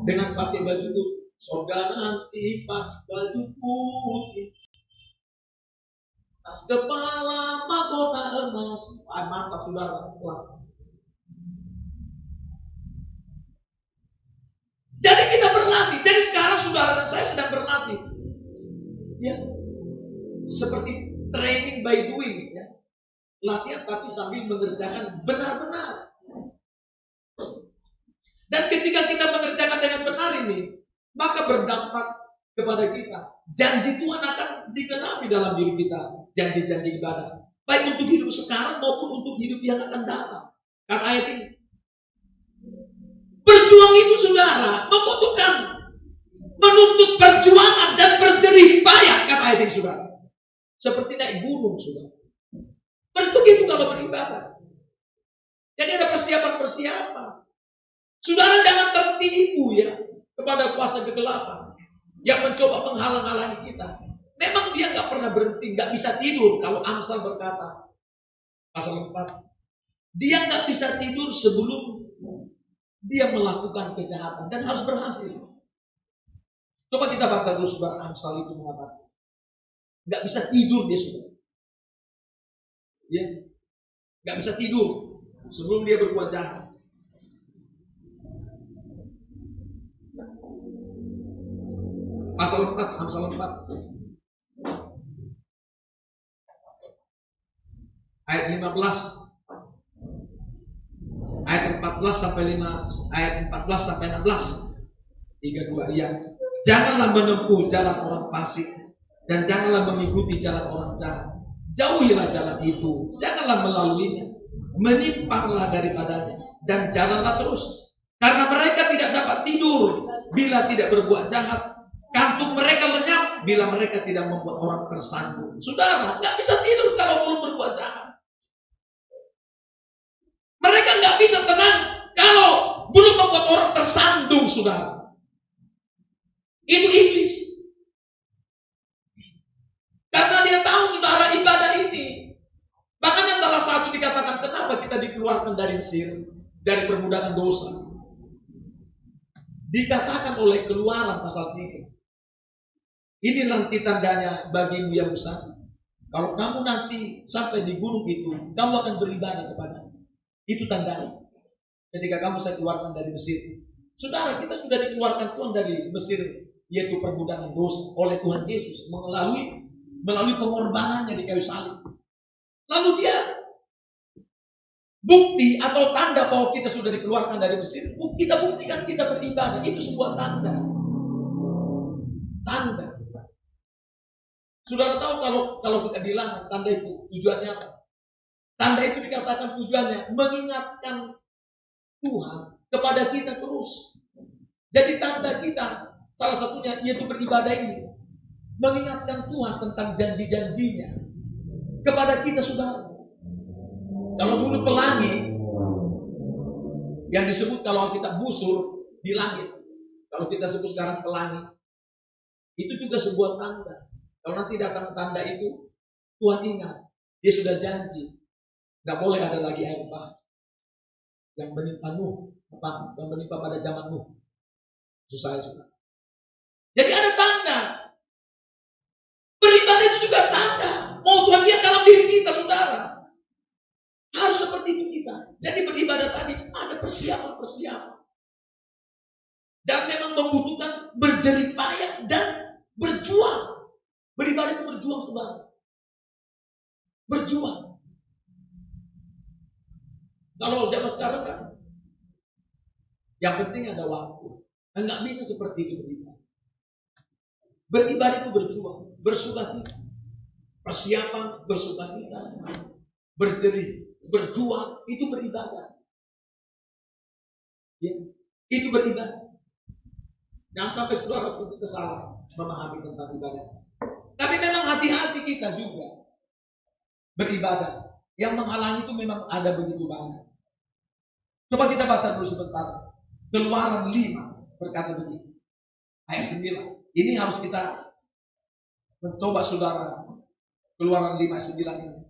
Dengan pakai baju itu. Surga nanti pakai baju putih. Tas kepala mahkota emas. Mantap saudara. Jadi kita berlatih. Jadi sekarang saudara dan saya sedang berlatih. Ya. Seperti training by doing ya. Latihan tapi sambil mengerjakan benar-benar. Dan ketika kita mengerjakan dengan benar ini, maka berdampak kepada kita. Janji Tuhan akan digenapi dalam diri kita. Janji-janji ibadah. Baik untuk hidup sekarang maupun untuk hidup yang akan datang. Kata ayat ini. Berjuang itu saudara membutuhkan menuntut perjuangan dan berjerih payah. Kata ayat ini saudara. Seperti naik gunung saudara. Begitu kalau beribadah. Jadi ada persiapan-persiapan. Saudara jangan tertipu ya kepada kuasa kegelapan yang mencoba menghalang-halangi kita. Memang dia nggak pernah berhenti, nggak bisa tidur. Kalau Amsal berkata, pasal 4, dia nggak bisa tidur sebelum dia melakukan kejahatan dan harus berhasil. Coba kita baca dulu saudara, Amsal itu mengatakan, nggak bisa tidur dia saudara. Ya, nggak bisa tidur sebelum dia berbuat jahat. Pasal 4, Amsal 4. Ayat 15. Ayat 14 sampai 5, ayat 14 sampai 16. 32 ya. Janganlah menempuh jalan orang fasik dan janganlah mengikuti jalan orang jahat. Jauhilah jalan itu, janganlah melaluinya. Menyimpanglah daripadanya dan jalanlah terus. Karena mereka tidak dapat tidur bila tidak berbuat jahat. Kantuk mereka lenyap bila mereka tidak membuat orang tersandung. Saudara, nggak bisa tidur kalau belum berbuat jahat. Mereka nggak bisa tenang kalau belum membuat orang tersandung, saudara. Itu iblis. Karena dia tahu, saudara, ibadah ini. Makanya salah satu dikatakan kenapa kita dikeluarkan dari Mesir, dari perbudakan dosa. Dikatakan oleh Keluaran pasal 3. Ini nanti tandanya bagimu yang besar. Kalau kamu nanti sampai di gunung itu, kamu akan beribadah kepada. Itu tandanya. Ketika kamu saya keluarkan dari Mesir. Saudara, kita sudah dikeluarkan Tuhan dari Mesir, yaitu perbudakan dosa oleh Tuhan Yesus melalui pengorbanannya di kayu salib. Lalu dia bukti atau tanda bahwa kita sudah dikeluarkan dari Mesir. Kita buktikan kita beribadah. Itu sebuah tanda. Tanda. Saudara tahu kalau kita bilang tanda itu tujuannya apa? Tanda itu dikatakan tujuannya mengingatkan Tuhan kepada kita terus. Jadi tanda kita salah satunya yaitu beribadah ini mengingatkan Tuhan tentang janji-janjinya kepada kita, saudara. Kalau dulu pelangi yang disebut kalau kita busur di langit, kalau kita sebut sekarang pelangi, itu juga sebuah tanda. Kalau nanti datang tanda itu, Tuhan ingat, dia sudah janji, nggak boleh ada lagi air bah yang menimpa Nuh, yang menimpa pada zaman Nuh. Susah. Jadi ada tanda. Beribadah itu juga tanda. Mau Tuhan lihat dalam diri kita, saudara. Harus seperti itu kita. Jadi beribadah tadi ada persiapan-persiapan. Dan memang membutuhkan berjerih payah dan berjuang. Beribadah itu berjuang, saudara. Berjuang. Kalau zaman sekarang kan, yang penting ada waktu. Enggak bisa seperti itu beribadah. Beribadah itu berjuang, bersukacita. Persiapan bersukacita. Berjerih, berjuang, itu beribadah. Ya, itu beribadah. Jangan sampai saudara kita salah memahami tentang ibadah. Tapi memang hati-hati kita juga beribadah. Yang menghalangi itu memang ada begitu banyak. Coba kita baca dulu sebentar. Keluaran 5 berkata begini. Ayat 9. Ini harus kita mencoba, saudara. Keluaran 5 ayat 9 ini.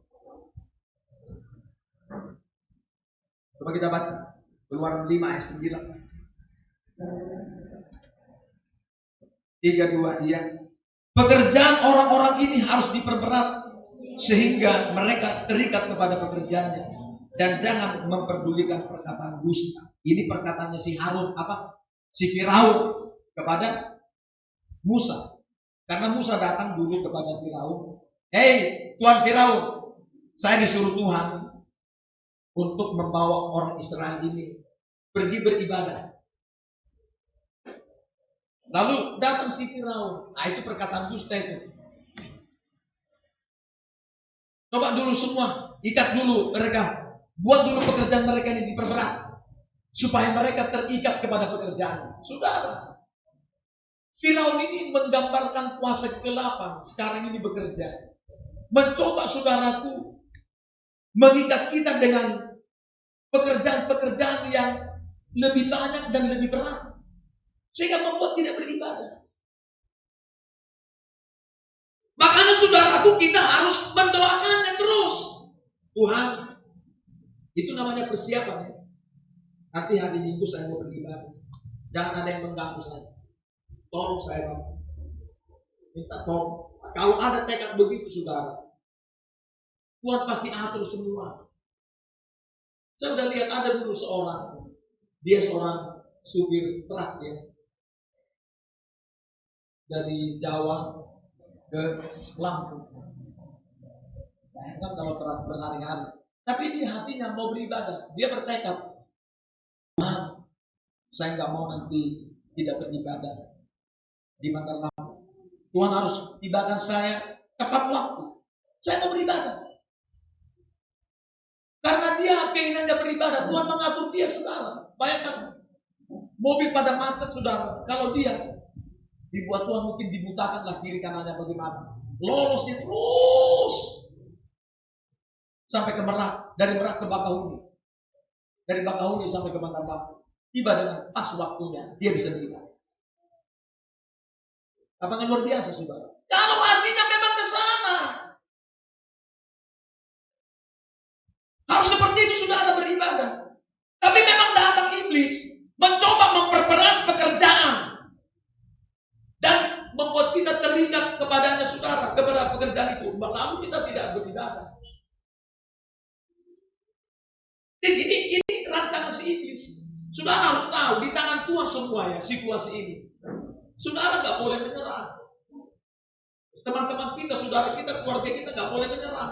Coba kita baca. Keluaran 5 ayat 9. 3-2 iya. Pekerjaan orang-orang ini harus diperberat sehingga mereka terikat kepada pekerjaannya dan jangan memperdulikan perkataan dusta. Ini perkataannya si Harun si Firaun kepada Musa. Karena Musa datang dulu kepada Firaun. Hei Tuan Firaun, saya disuruh Tuhan untuk membawa orang Israel ini pergi beribadah. Lalu datang si Firaun. Nah itu perkataan dusta itu. Coba dulu semua, ikat dulu mereka. Buat dulu pekerjaan mereka ini diperberat. Supaya mereka terikat kepada pekerjaan. Saudara, Firaun ini menggambarkan kuasa kegelapan. Sekarang ini bekerja. Mencoba saudaraku mengikat kita dengan pekerjaan-pekerjaan yang lebih banyak dan lebih berat. Sehingga membuat tidak beribadah. Makanya saudaraku kita harus mendoakannya terus. Tuhan, itu namanya persiapan. Nanti hari Minggu saya mau beribadah. Jangan ada yang mengganggu saya. Tolong saya, Bapak. Minta tolong. Kalau ada tekad begitu, saudara, Tuhan pasti atur semua. Saya sudah lihat ada dulu seorang, dia seorang supir truk ya, dari Jawa ke Lampung. Bayangkan kalau truk berhari-hari. Tapi dia hatinya mau beribadah. Dia bertekad, Tuhan, saya nggak mau nanti tidak beribadah di Bandar Lampung. Tuhan harus tibakan saya tepat waktu. Saya mau beribadah. Karena dia keinginannya beribadah, Tuhan mengatur dia, saudara. Bayangkan, mobil pada macet, saudara. Kalau dia dibuat Tuhan mungkin dibutakanlah kiri kanannya bagaimana. Lolos dia terus sampai ke Merak, dari Merak ke Bakahuni, dari Bakahuni sampai ke Bandar Lampung. Tiba dengan pas waktunya, dia bisa beribadah. Apakah luar biasa, saudara? Kalau hatinya memang ke sana. Harus seperti itu, saudara, beribadah. Tapi memang datang iblis mencoba memperberat pekerjaan dan membuat kita terikat kepadanya, saudara, kepada pekerjaan itu. Lalu kita tidak beribadah. Jadi ini rancangan si iblis. Saudara harus tahu di tangan Tuhan semua ya situasi ini. Saudara nggak boleh menyerah. Teman-teman kita, saudara kita, keluarga kita nggak boleh menyerah.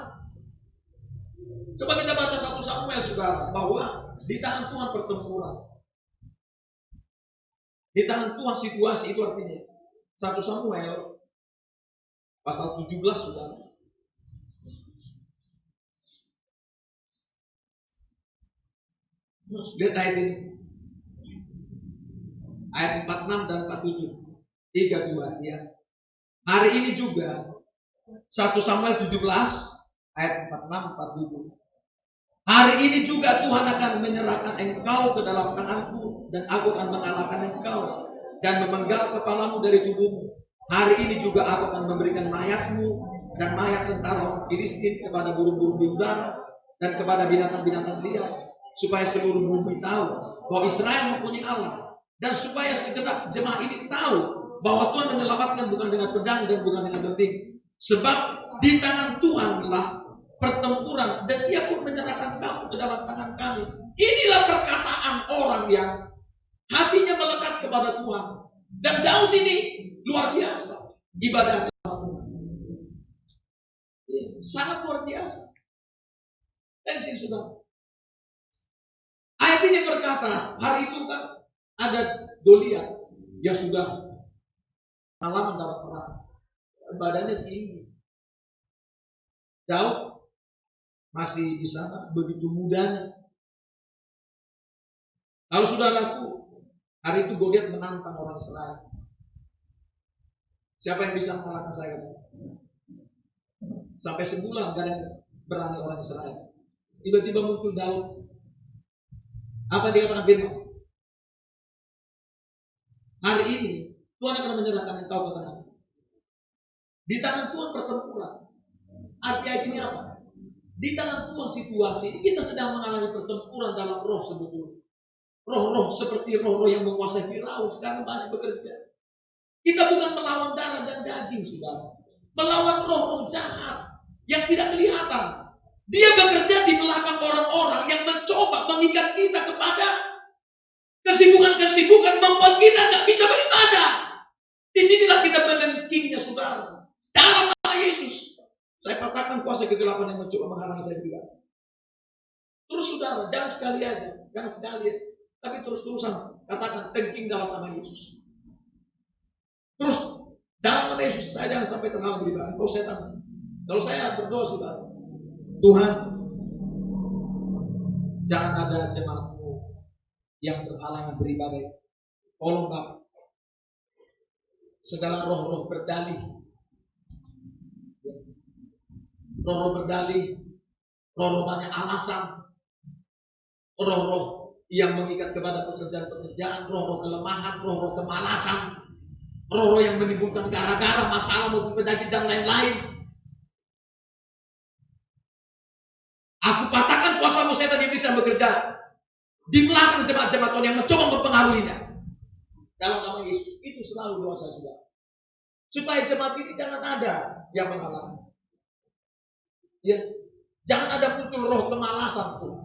Coba kita baca 1 Samuel, saudara, bahwa di tangan Tuhan pertempuran. Di tangan Tuhan situasi itu artinya 1 Samuel pasal 17, saudara. Lihat ayat ini. Ayat 46 dan 47. 32 ya. Hari ini juga 1 Samuel 17 ayat 46 47. Hari ini juga Tuhan akan menyerahkan engkau ke dalam tanganku, dan aku akan mengalahkan engkau dan memenggal kepalamu dari tubuhmu. Hari ini juga aku akan memberikan mayatmu dan mayat tentara Filistin kepada burung-burung di udara dan kepada binatang-binatang liar, supaya seluruh bumi tahu bahwa Israel mempunyai Allah, dan supaya segenap jemaah ini tahu bahwa Tuhan menyelamatkan bukan dengan pedang dan bukan dengan genting, sebab di tangan Tuhanlah pertempuran, dan Ia pun menyerahkan kamu ke dalam tangan kami. Inilah perkataan orang yang hatinya melekat kepada Tuhan. Dan Daud ini luar biasa ibadahnya, sangat luar biasa. Dan sini sudah ayat ini berkata, hari itu kan ada Goliat, dia sudah pengalaman dalam perang, badannya tinggi. Daud masih di sana begitu mudanya. Kalau sudah laku, hari itu Goliat menantang orang Israel. Siapa yang bisa mengalahkan saya? Sampai sebulan gak ada yang berani orang Israel. Tiba-tiba muncul Daud. Apa dia katakan firman? Hari ini Tuhan akan menyerahkan engkau ke tangan. Di tangan Tuhan pertempuran. Artinya apa? Di tangan Tuhan situasi kita sedang mengalami pertempuran dalam roh sebetulnya. Roh-roh seperti roh-roh yang menguasai Firaun sekarang banyak bekerja. Kita bukan melawan darah dan daging, saudara. Melawan roh-roh jahat yang tidak kelihatan. Dia bekerja di belakang orang-orang yang mencoba mengikat kita kepada kesibukan-kesibukan membuat kita nggak bisa beribadah. Disinilah kita menengkingnya, saudara. Dalam nama Yesus, saya katakan kuasa kegelapan yang mencoba menghalangi saya beribadah. Terus saudara, jangan sekali aja, jangan sekali, tapi terus-terusan katakan tengking dalam nama Yesus. Terus dalam nama Yesus, saya jangan sampai terhalang beribadah. Kalau saya berdoa, saudara, Tuhan, jangan ada jemaatmu yang berhalangan beribadah. Tolong Bapak, segala roh-roh berdalih, roh-roh banyak alasan, roh-roh yang mengikat kepada pekerjaan-pekerjaan, roh-roh kelemahan, roh-roh kemalasan, roh-roh yang menimbulkan gara-gara, masalah maupun penyakit dan lain-lain. Aku patahkan kuasa setan yang bisa bekerja di belakang jemaat-jemaat Tuhan yang mencoba mempengaruhinya. Dalam nama Yesus, itu selalu doa saya, saudara. Supaya jemaat ini jangan ada yang menghalangi. Ya, jangan ada muncul roh kemalasan Tuhan.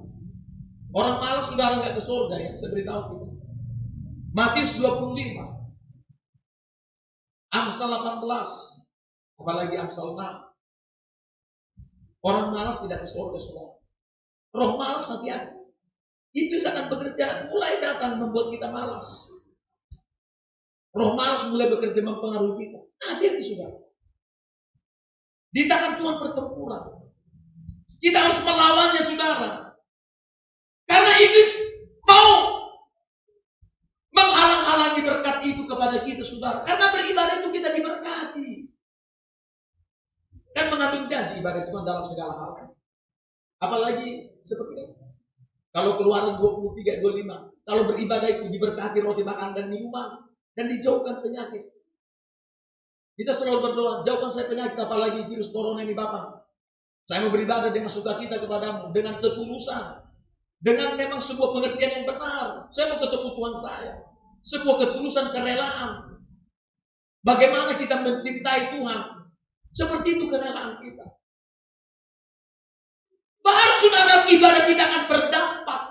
Orang malas saudara nggak ke surga ya, saya beritahu kita. Matius 25, Amsal 18, apalagi Amsal 6. Orang malas tidak ke surga, saudara. Roh malas hati-hati. Iblis akan bekerja, mulai datang membuat kita malas. Roh malas mulai bekerja mempengaruhi kita. Hati-hati, saudara. Di tangan Tuhan pertempuran. Kita harus melawannya, saudara. Karena iblis mau menghalang-halangi berkat itu kepada kita, saudara. Karena beribadah itu kita diberkati. Kan mengandung janji ibadah Tuhan dalam segala hal. Apalagi seperti itu. Kalau Keluaran 23-25, kalau beribadah itu diberkati roti makan dan minuman, dan dijauhkan penyakit. Kita selalu berdoa, jauhkan saya penyakit, apalagi virus corona ini Bapak. Saya mau beribadah dengan sukacita kepadamu, dengan ketulusan, dengan memang sebuah pengertian yang benar. Saya mau ketemu Tuhan saya, sebuah ketulusan kerelaan. Bagaimana kita mencintai Tuhan, seperti itu kerelaan kita. Baru saudara ibadah kita akan berdampak.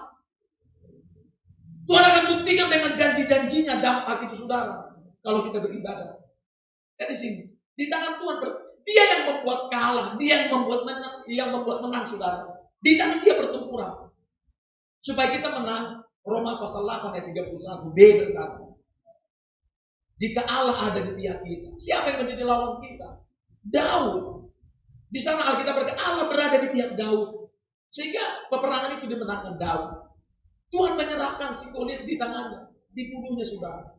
Tuhan akan buktikan dengan janji-janjinya dampak itu, saudara. Kalau kita beribadah. Di sini, di tangan Tuhan, Dia yang membuat kalah, Dia yang membuat menang, saudara. Di tangan Dia pertempuran. Supaya kita menang, Roma pasal 8 ayat 31b berkata, jika Allah ada di pihak kita, siapa yang menjadi lawan kita? Daud. Di sana Alkitab berkata Allah berada di pihak Daud. Sehingga peperangan itu dimenangkan Daud. Tuhan menyerahkan si Goliat di tangannya, dibunuhnya saudara.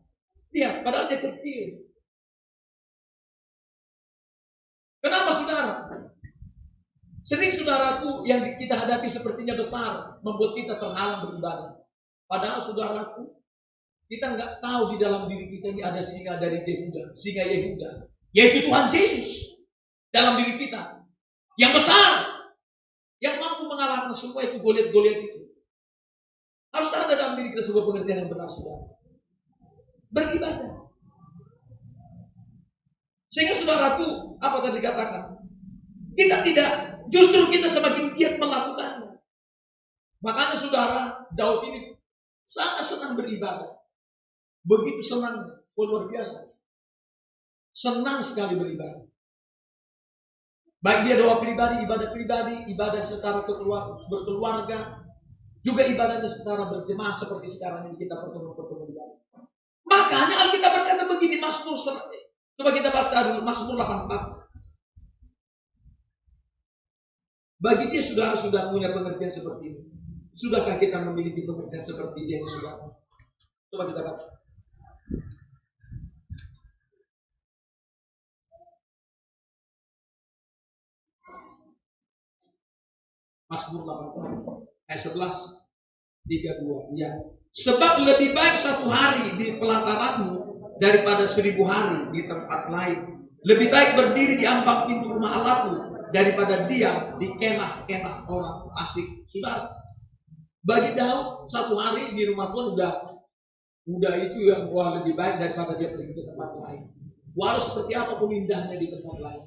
Dia, padahal dia kecil. Kenapa saudara? Sering saudaraku yang kita hadapi sepertinya besar, membuat kita terhalang beribadah. Padahal saudaraku, kita nggak tahu di dalam diri kita ini ada singa dari Yehuda, singa Yehuda, yaitu Tuhan Yesus dalam diri kita yang besar, yang mampu mengalahkan semua itu Goliat-Goliat itu. Harus ada dalam diri kita sebuah pengertian yang benar, saudara. Beribadah. Sehingga saudaraku, apa tadi dikatakan? Kita tidak, justru kita semakin giat melakukannya. Makanya saudara, Daud ini sangat senang beribadah. Begitu senang, luar biasa. Senang sekali beribadah. Baik dia doa pribadi, ibadah secara berkeluarga, juga ibadahnya secara berjemaah seperti sekarang ini kita pertemuan ibadah. Makanya Alkitab berkata begini, Mazmur, coba kita baca dulu Mazmur 84. Bagi dia saudara sudah punya pengertian seperti ini. Sudahkah kita memiliki pengertian seperti dia, saudara? Coba kita baca. Mazmur 84 ayat 11 32. Ya. Sebab lebih baik satu hari di pelataranmu daripada 1000 hari di tempat lain. Lebih baik berdiri di ambang pintu rumah Allahmu daripada diam di kemah-kemah orang asik. Saudara, bagi Daud satu hari di rumah Tuhan udah itu yang lebih baik daripada dia pergi ke tempat lain. Walau seperti apapun indahnya di tempat lain,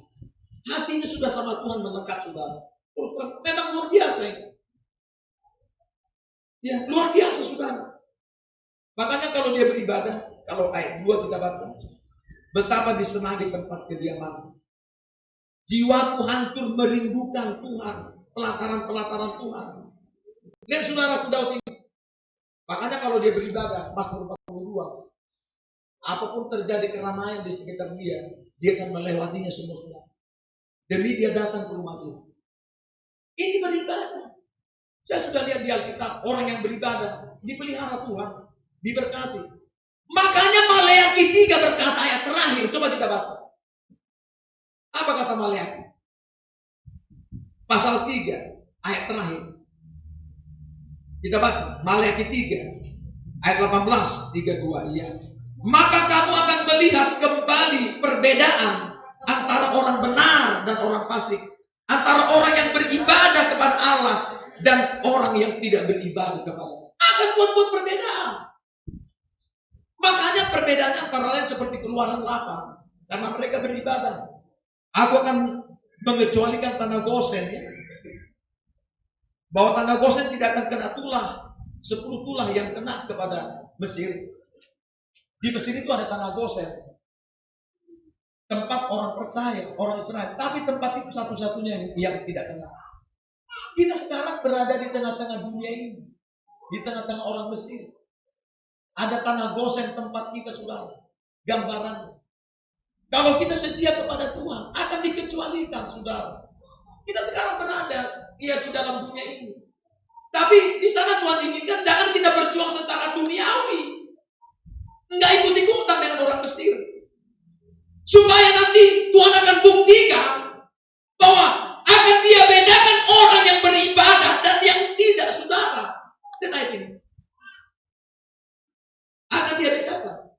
hatinya sudah sama Tuhan melekat, saudara. Memang luar biasa ini. Ya, luar biasa, saudara. Makanya kalau dia beribadah, kalau ayat 2 kita baca, betapa disenangi tempat kediaman. Jiwaku hancur merindukan Tuhan, pelataran-pelataran Tuhan. Lihat saudaraku Daud ini. Makanya kalau dia beribadah, Mazmur 42, apapun terjadi keramaian di sekitar dia akan melewatinya semua. Demi dia datang ke rumah Tuhan. Ini beribadah. Saya sudah lihat di Alkitab, orang yang beribadah dipelihara Tuhan, diberkati. Makanya Maleakhi 3 berkata ayat terakhir, coba kita baca. Apa kata Maleakhi? Pasal 3 ayat terakhir. Kita baca Maleakhi 3 ayat 18 32. Iya. Maka kamu akan melihat kembali perbedaan antara orang benar dan orang fasik, antara orang yang beribadah kepada Allah dan orang yang tidak beribadah kepada Allah. Akan buat perbedaan. Makanya perbedaannya antara lain seperti Keluaran 8, karena mereka beribadah. Aku akan mengecualikan tanah Gosen, ya. Bahwa tanah Gosen tidak akan kena tulah, 10 tulah yang kena kepada Mesir. Di Mesir itu ada tanah Gosen, tempat orang percaya, orang Israel. Tapi tempat itu satu-satunya yang tidak kena. Kita sekarang berada di tengah-tengah dunia ini, di tengah-tengah orang Mesir. Ada tanah Gosen tempat kita, saudara. Gambaran. Kalau kita setia kepada Tuhan, akan dikecualikan, saudara. Kita sekarang berada di dalam dunia ini. Tapi di sana Tuhan inginkan jangan kita berjuang secara duniawi. Enggak ikut-ikutan dengan orang Mesir. Supaya nanti Tuhan akan buktikan bahwa akan dia bedakan orang yang beribadah dan yang tidak, saudara. Kita ini. Akan dia bedakan.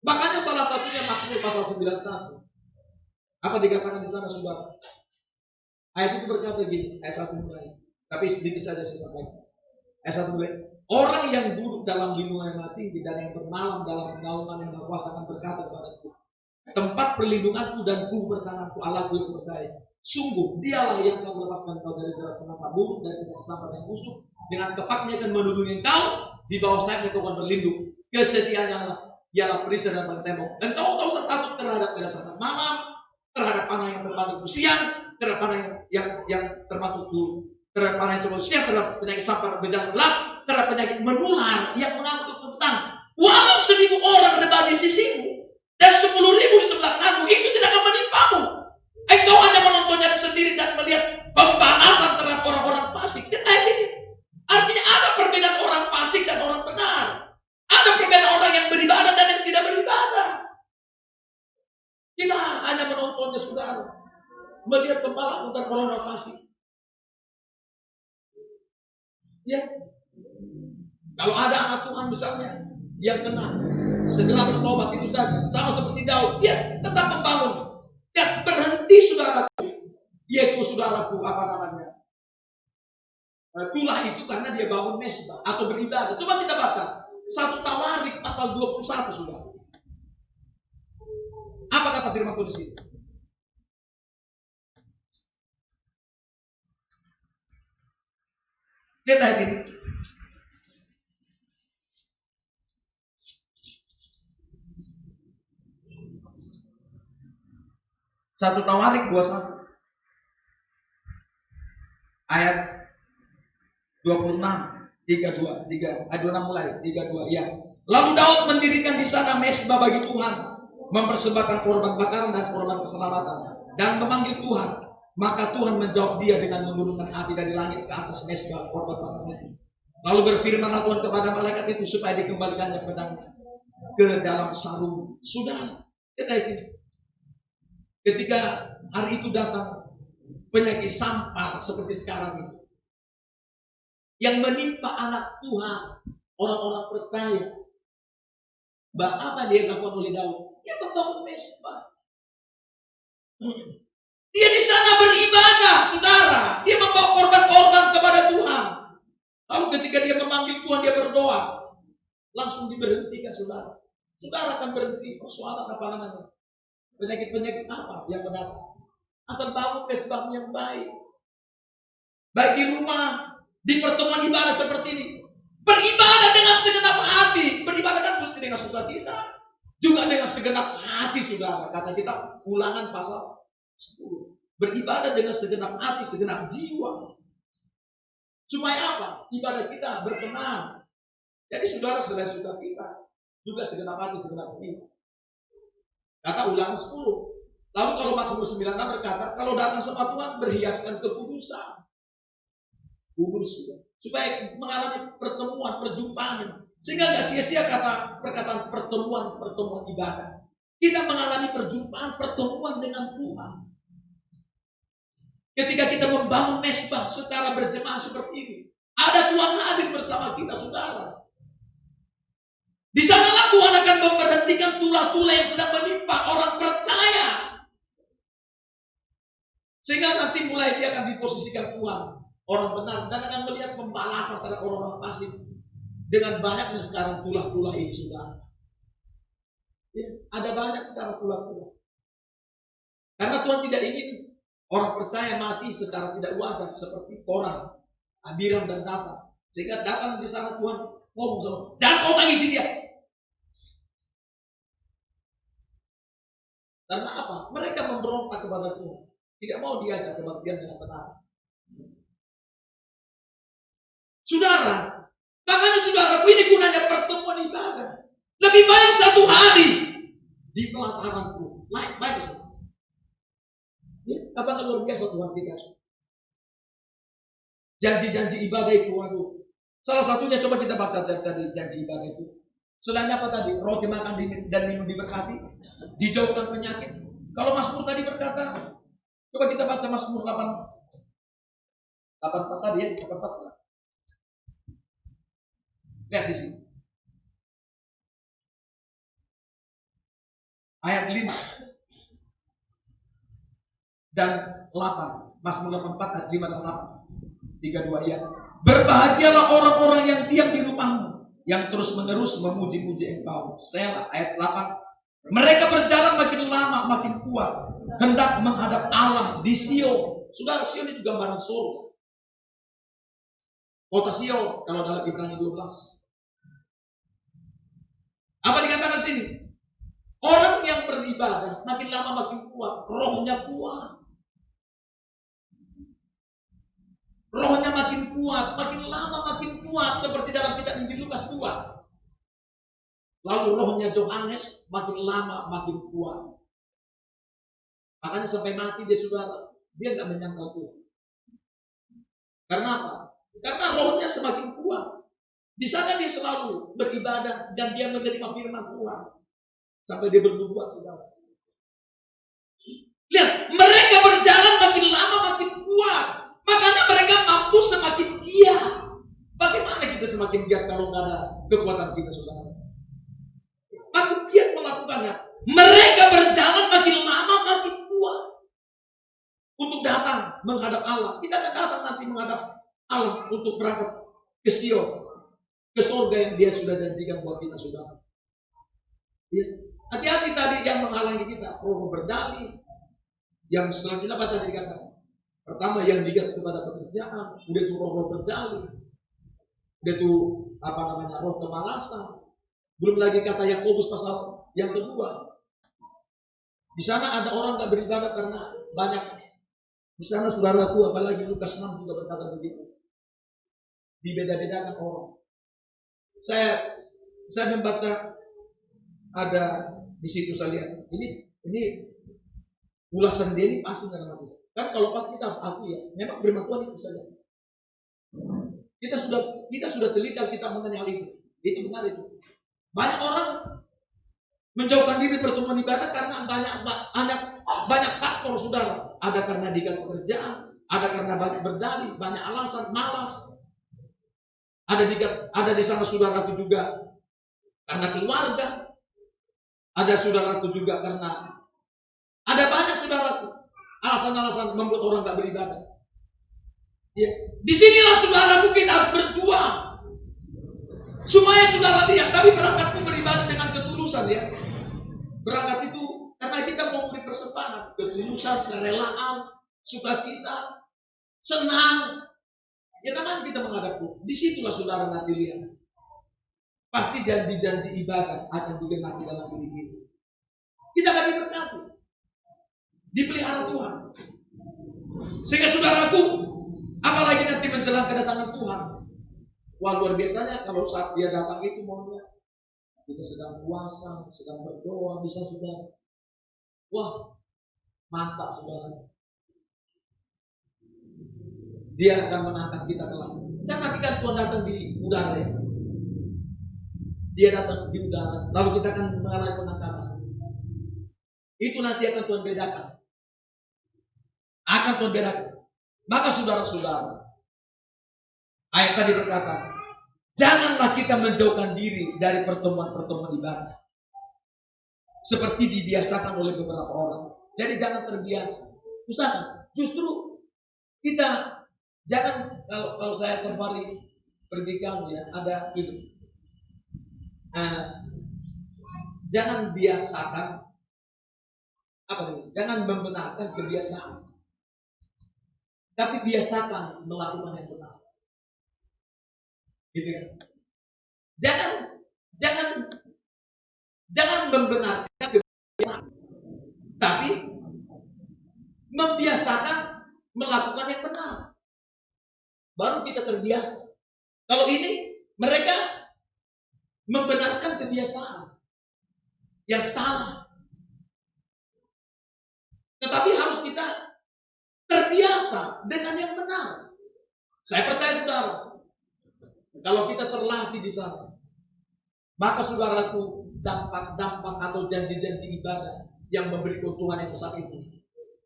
Makanya salah satunya Mazmur pasal 91. Apa dikatakan di sana, saudara? Ayat itu berkata gini, ayat 1 mulai. Tapi sedikit saja saya sampaikan. Ayat 1 mulai. Orang yang duduk dalam lindungan yang tinggi dan yang bermalam dalam naungan yang kuasa akan berkata kepadaku, tempat perlindunganku dan bumi pertanganku, Allahku yang percaya. Sungguh, dialah yang akan melepaskan kau dari darat penangkap buruk, dari kesesakan yang musuh. Dengan kepaknya akan melindungi kau, di bawah sayapnya kau akan berlindung. Kesetiaannya ialah perisai dan tembok. Dan kau tak usah takut terhadap kedatangan malam, terhadap panah yang termatuk siang, terhadap panah yang termatuk terhadap panah yang termatuk siang, terhadap penyakit sampar bedang gelap, terhadap penyakit menular yang mengamuk petang. Walau 1000 orang rebah di sisimu dan 10.000 di sebelah kananmu, itu tidak akan menimpamu. Engkau hanya menontonnya sendiri dan melihat pembalasan terhadap orang-orang fasik. Dan ayat ini artinya ada perbedaan orang melihat pembalasan dan orang kasih. Ya, kalau ada anak Tuhan misalnya yang kena, segera bertobat itu saja. Sama seperti Daud, dia tetap membangun. Dia berhenti saudaraku, yaitu saudaraku apa namanya? Tulah itu karena dia bangun mesbah atau beribadah. Coba kita baca 1 Tawarik pasal 21 saudara. Apa kata firman Tuhan di sini? Lihat ayat ini. Satu Tawarik 21 ayat 26 32 ayat 26 mulai 32 ya. Lalu Daud mendirikan di sana mesbah bagi Tuhan, mempersembahkan korban bakaran dan korban keselamatan, dan memanggil Tuhan. Maka Tuhan menjawab dia dengan menurunkan api dari langit ke atas mesbah korban bakaran itu. Lalu berfirmanlah Tuhan kepada malaikat itu supaya dikembalikannya pedangnya ke dalam sarung. Sudah, kita itu. Ketika hari itu datang penyakit sampar seperti sekarang ini, yang menimpa anak Tuhan, orang-orang percaya, apa dia lakukan oleh Daud? Dia membangun mesbah. Dia di sana beribadah, saudara. Dia membawa korban-korban kepada Tuhan. Lalu ketika dia memanggil Tuhan, dia berdoa. Langsung diberhentikan, saudara. Saudara akan berhenti persoalan apa namanya? Penyakit-penyakit apa yang mendatang? Asal bangun mesbah yang baik. Baik di rumah, di pertemuan ibadah seperti ini. Beribadah dengan segenap hati. Beribadah kan mesti dengan sukacita. Juga dengan segenap hati, saudara. Kata kita, Ulangan pasal 10. Beribadah dengan segenap hati, segenap jiwa. Supaya apa? Ibadah kita berkenan. Jadi saudara, selain sukacita, juga segenap hati, segenap jiwa. Kata Ulangan 10. Lalu kalau Mazmur 96 berkata, kalau datang sama Tuhan, berhiaskan kekudusan. Kudus juga. Supaya mengalami pertemuan, perjumpaan. Sehingga nggak sia-sia kata perkataan pertemuan ibadah. Kita mengalami perjumpaan, pertemuan dengan Tuhan. Ketika kita membangun mesbah secara berjemaah seperti ini, ada Tuhan hadir bersama kita, saudara. Di sanalah Tuhan akan memberhentikan tulah-tulah yang sedang menimpa orang percaya. Sehingga nanti mulai dia akan diposisikan Tuhan, orang benar, dan akan melihat pembalasan terhadap orang-orang fasik. Dengan banyaknya sekarang tulah-tulah ini, saudara. Ya, ada banyak sekarang tulah-tulah. Karena Tuhan tidak ingin orang percaya mati secara tidak wajar seperti Korah, Abiram dan Datan. Sehingga datang di sana Tuhan ngomong sama, jangan kau tangisi dia. Karena apa? Mereka memberontak kepada Tuhan. Tidak mau diajak kebaktian dengan benar. Saudara, makanya saudaraku, ini gunanya pertemuan ibadah. Lebih baik satu hari di pelataran Tuhan. Baik saudara. Ya, apakah luar biasa Tuhan kita? Janji-janji ibadah itu, waduh. Salah satunya coba kita baca tadi janji ibadah itu. Selain apa tadi? Roti makan dan minum diberkati, dijauhkan penyakit. Kalau Mazmur tadi berkata, coba kita baca Mazmur 84 tadi ya, 84. Lihat di sini. Ayat 5 dan 8. Mazmur 84 ayat 5 dan 8. 32 ya. Berbahagialah orang-orang yang diam di rumahmu, yang terus-menerus memuji-muji Engkau. Selah. Ayat 8. Mereka berjalan makin lama makin kuat, hendak menghadap Allah di Sion. Saudara, Sion itu gambaran surga. Kota Sion kalau dalam Ibrani 12. Apa dikatakan sini? Orang yang beribadah makin lama makin kuat, rohnya kuat. Rohnya makin kuat, makin lama makin kuat, seperti dalam kitab Injil Lukas 2. Lalu rohnya Yohanes makin lama makin kuat. Makanya sampai mati dia, saudara, dia nggak menyangkal Tuhan. Karena apa? Karena rohnya semakin kuat. Di sana dia selalu beribadah dan dia menerima firman Tuhan sampai dia bernubuat, saudara. Lihat, mereka berjalan makin lama makin kuat. Makanya mereka mampu semakin giat. Bagaimana kita semakin giat kalau nggak ada kekuatan kita, saudara? Makin giat melakukannya. Mereka berjalan makin lama makin kuat. Untuk datang menghadap Allah. Kita akan datang nanti menghadap Allah untuk berangkat ke Sion, ke surga yang Dia sudah janjikan buat kita, saudara. Ya. Hati-hati tadi yang menghalangi kita, roh berdalih. Yang selanjutnya apa tadi dikatakan? Pertama yang digat kepada pekerjaan, udah itu roh berdalih, udah itu roh kemalasan. Belum lagi kata Yakobus pasal yang kedua. Di sana ada orang nggak beribadah karena banyak. Di sana saudaraku, apalagi Lukas 6 juga berkata begitu. Dibeda-bedakan orang. Saya membaca ada di situ saya lihat. Ini ulasan dia ini pasti dalam hati saya. Kan kalau pas kita harus akui ya, memang firman Tuhan itu saja. Kita sudah teliti kita mengenai hal itu. Itu benar itu. Banyak orang menjauhkan diri pertemuan ibadah karena banyak faktor, saudara. Ada karena digat pekerjaan, ada karena banyak berdalih, banyak alasan, malas. Ada di sana saudaraku juga karena keluarga. Ada saudaraku juga karena ada banyak saudaraku alasan-alasan membuat orang tak beribadah. Ya. Disinilah saudaraku kita harus berjuang supaya saudara lihat. Tapi berangkat itu beribadah dengan ketulusan ya. Berangkat itu karena kita mau beri persembahan, ketulusan, kerelaan, sukacita, senang. Ya namanya kita menghadap Tuhan. Disitulah saudara nanti lihat. Pasti janji-janji ibadah akan digenapi dalam diri kita. Kita akan diberkati, dipelihara Tuhan. Sehingga saudaraku, apalagi nanti menjelang kedatangan Tuhan. Wah luar biasanya kalau saat Dia datang itu maunya kita sedang puasa, sedang berdoa, bisa saudara. Wah mantap saudara. Dia akan mengangkat kita ke langit. Kan nanti kan Tuhan datang di udara ya. Dia datang di udara, lalu kita akan mengalami penangkapan. Itu nanti akan Tuhan bedakan. Akan Tuhan bedakan. Maka saudara-saudara, ayat tadi berkata, janganlah kita menjauhkan diri dari pertemuan-pertemuan ibadah. Seperti dibiasakan oleh beberapa orang. Jadi jangan terbiasa. Usahakan. Justru kita jangan, kalau saya kembali pergi kamu ya, ada itu. Jangan biasakan jangan membenarkan kebiasaan, tapi biasakan melakukan yang benar. Gitu kan? Jangan membenarkan kebiasaan, tapi membiasakan melakukan yang benar. Baru kita terbiasa. Kalau ini mereka membenarkan kebiasaan yang salah. Tetapi harus kita terbiasa dengan yang benar. Saya percaya saudara, kalau kita terlatih di sana, maka saudaraku dampak-dampak atau janji-janji ibadah yang memberi keuntungan yang besar itu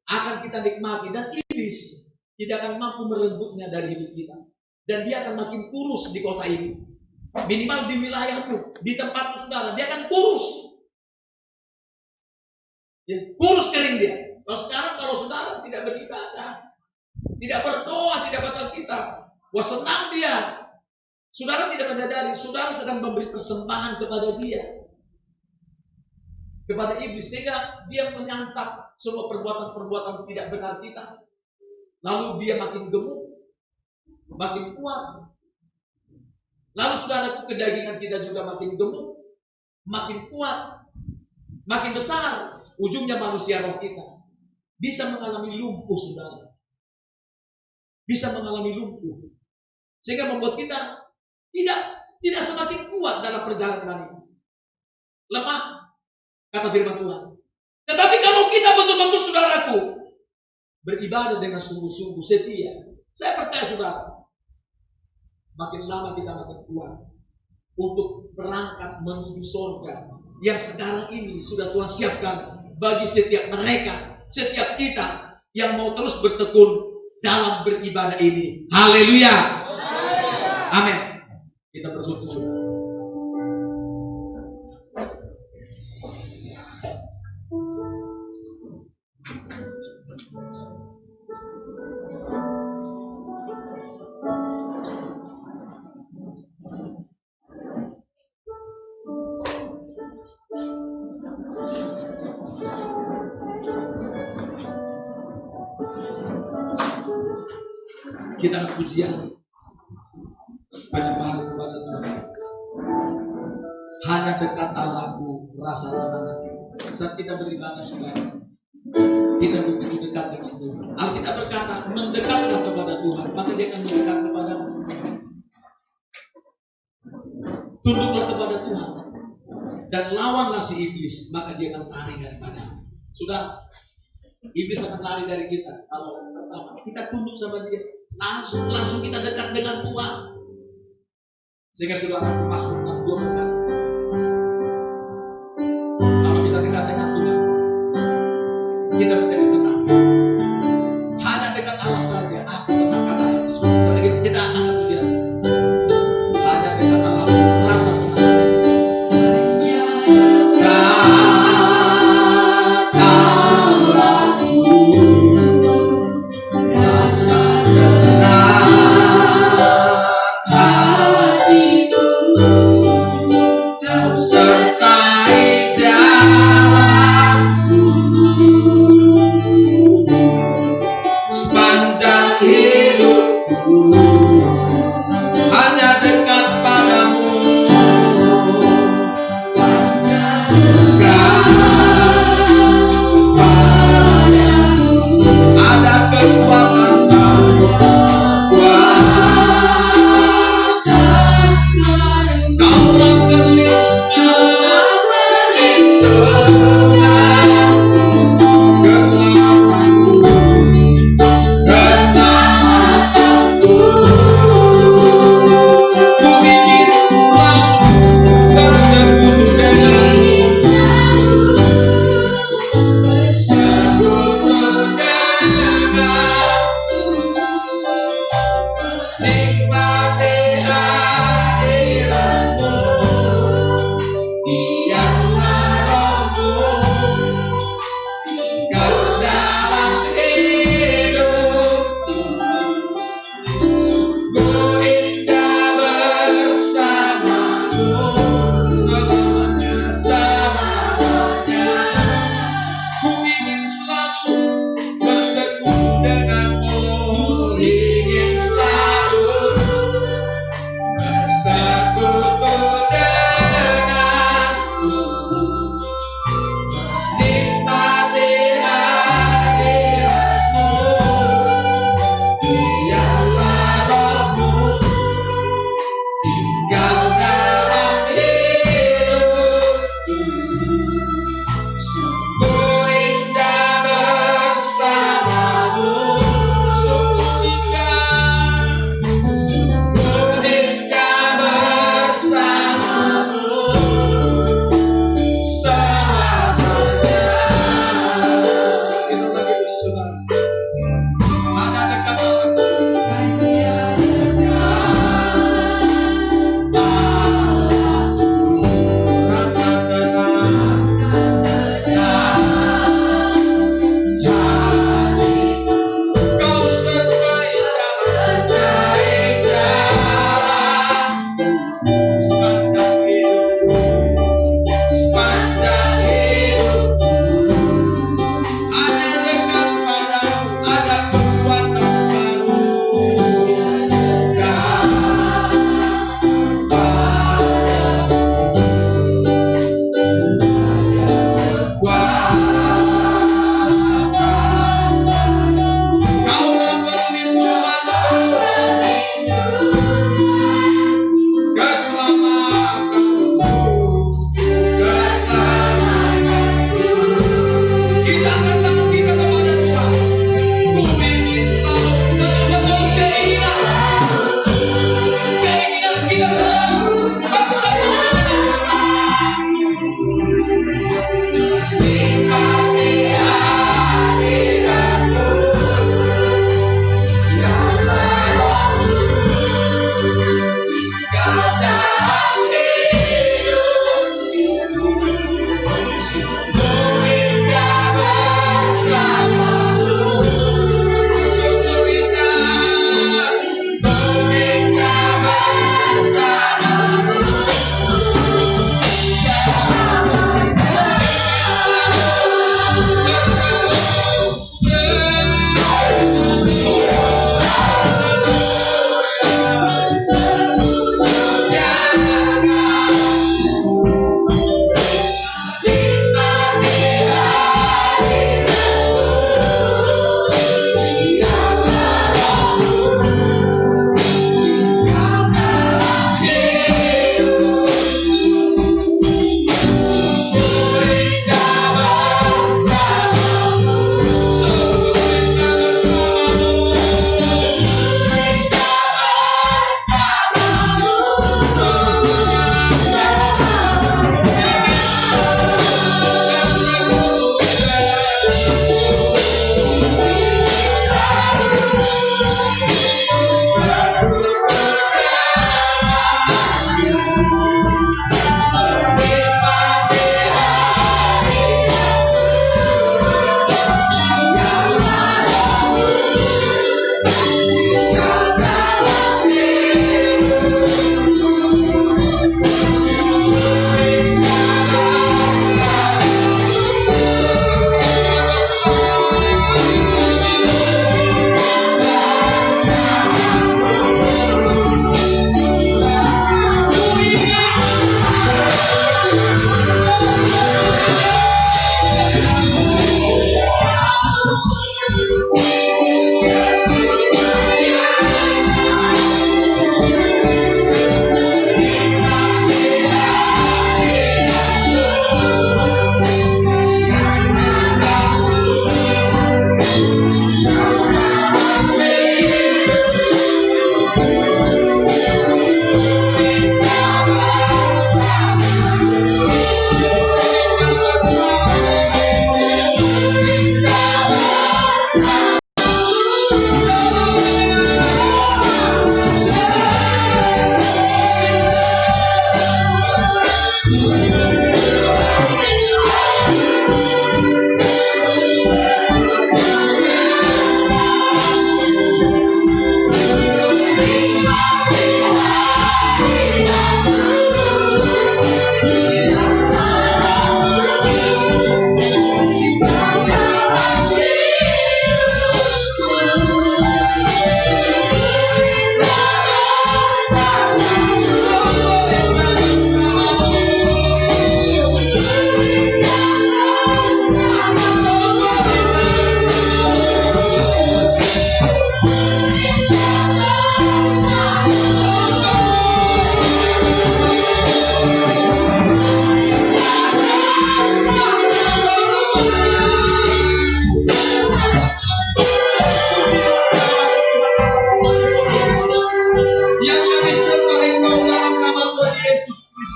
akan kita nikmati, dan iblis tidak akan mampu merebutnya dari hidup kita. Dan dia akan makin kurus di kota ini. Minimal di wilayahmu, di tempat saudara, dia akan kurus. Ya, kurus kering dia. Kalau sekarang kalau saudara tidak beribadah, tidak berdoa, tidak baca kitab, wah senang dia. Saudara tidak menyadari, saudara sedang memberi persembahan kepada dia, kepada iblis, sehingga dia menyantap semua perbuatan-perbuatan tidak benar kita. Lalu dia makin gemuk, makin kuat. Lalu saudaraku, kedagingan kita juga makin gemuk, makin kuat, makin besar. Ujungnya manusia roh kita bisa mengalami lumpuh, saudara. Bisa mengalami lumpuh. Sehingga membuat kita tidak semakin kuat dalam perjalanan ini. Lemah, kata firman Tuhan. Tetapi kalau kita betul-betul saudaraku beribadah dengan sungguh-sungguh setia, saya percaya saudara, makin lama kita makin kuat untuk berangkat menuju surga yang sekarang ini sudah Tuhan siapkan bagi setiap mereka setiap kita yang mau terus bertekun dalam beribadah ini. Haleluya. Amin. Kita berlutut. Kita akan pujian penyembahan kepada Tuhan. Hanya dekat Allahku rasa tenang hati. Saat kita beribadah saudara, kita begitu dekat dengan Tuhan. Alkitab berkata, mendekatlah kepada Tuhan, maka Dia akan mendekat kepadamu. Tunduklah kepada Tuhan dan lawanlah si iblis, maka dia akan lari daripada. Sudah, iblis akan lari dari kita kalau pertama kita tunduk sama Dia. Langsung kita dekat dengan Tuhan. Sehingga saudara, Mazmur 62 berkata, kalau kita dekat dengan Tuhan, kita menjadi tenang. Hanya dekat Allah saja aku tenang, kata Yesus. Kita akan kemudian hanya dekat Allah rasa tenang.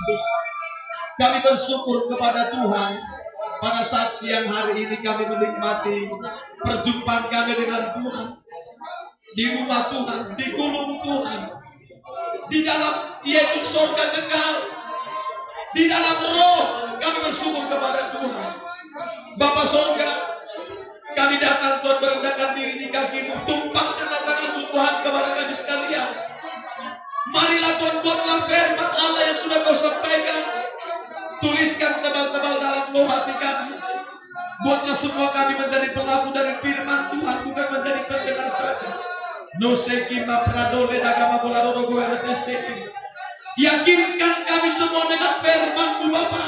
Kristus. Kami bersyukur kepada Tuhan. Pada saat siang hari ini kami menikmati perjumpaan kami dengan Tuhan. Di rumah Tuhan, di gunung Tuhan. Di dalam yaitu surga kekal. Di dalam roh kami bersyukur kepada Tuhan. Bapa surga, kami datang Tuhan merendahkan diri di kaki-Mu, tumpahkanlah tangan-Mu Tuhan kepada kami sekalian. Marilah Tuhan buatlah firman Allah yang sudah Kau sampaikan, tuliskan tebal-tebal dalam loh hati kami. Buatlah semua kami menjadi pelaku dari firman Tuhan, bukan menjadi pendengar saja. Nosekima pradole dagama boladoro goero testekim. Yakinkan kami semua dengan firman-Mu Bapa.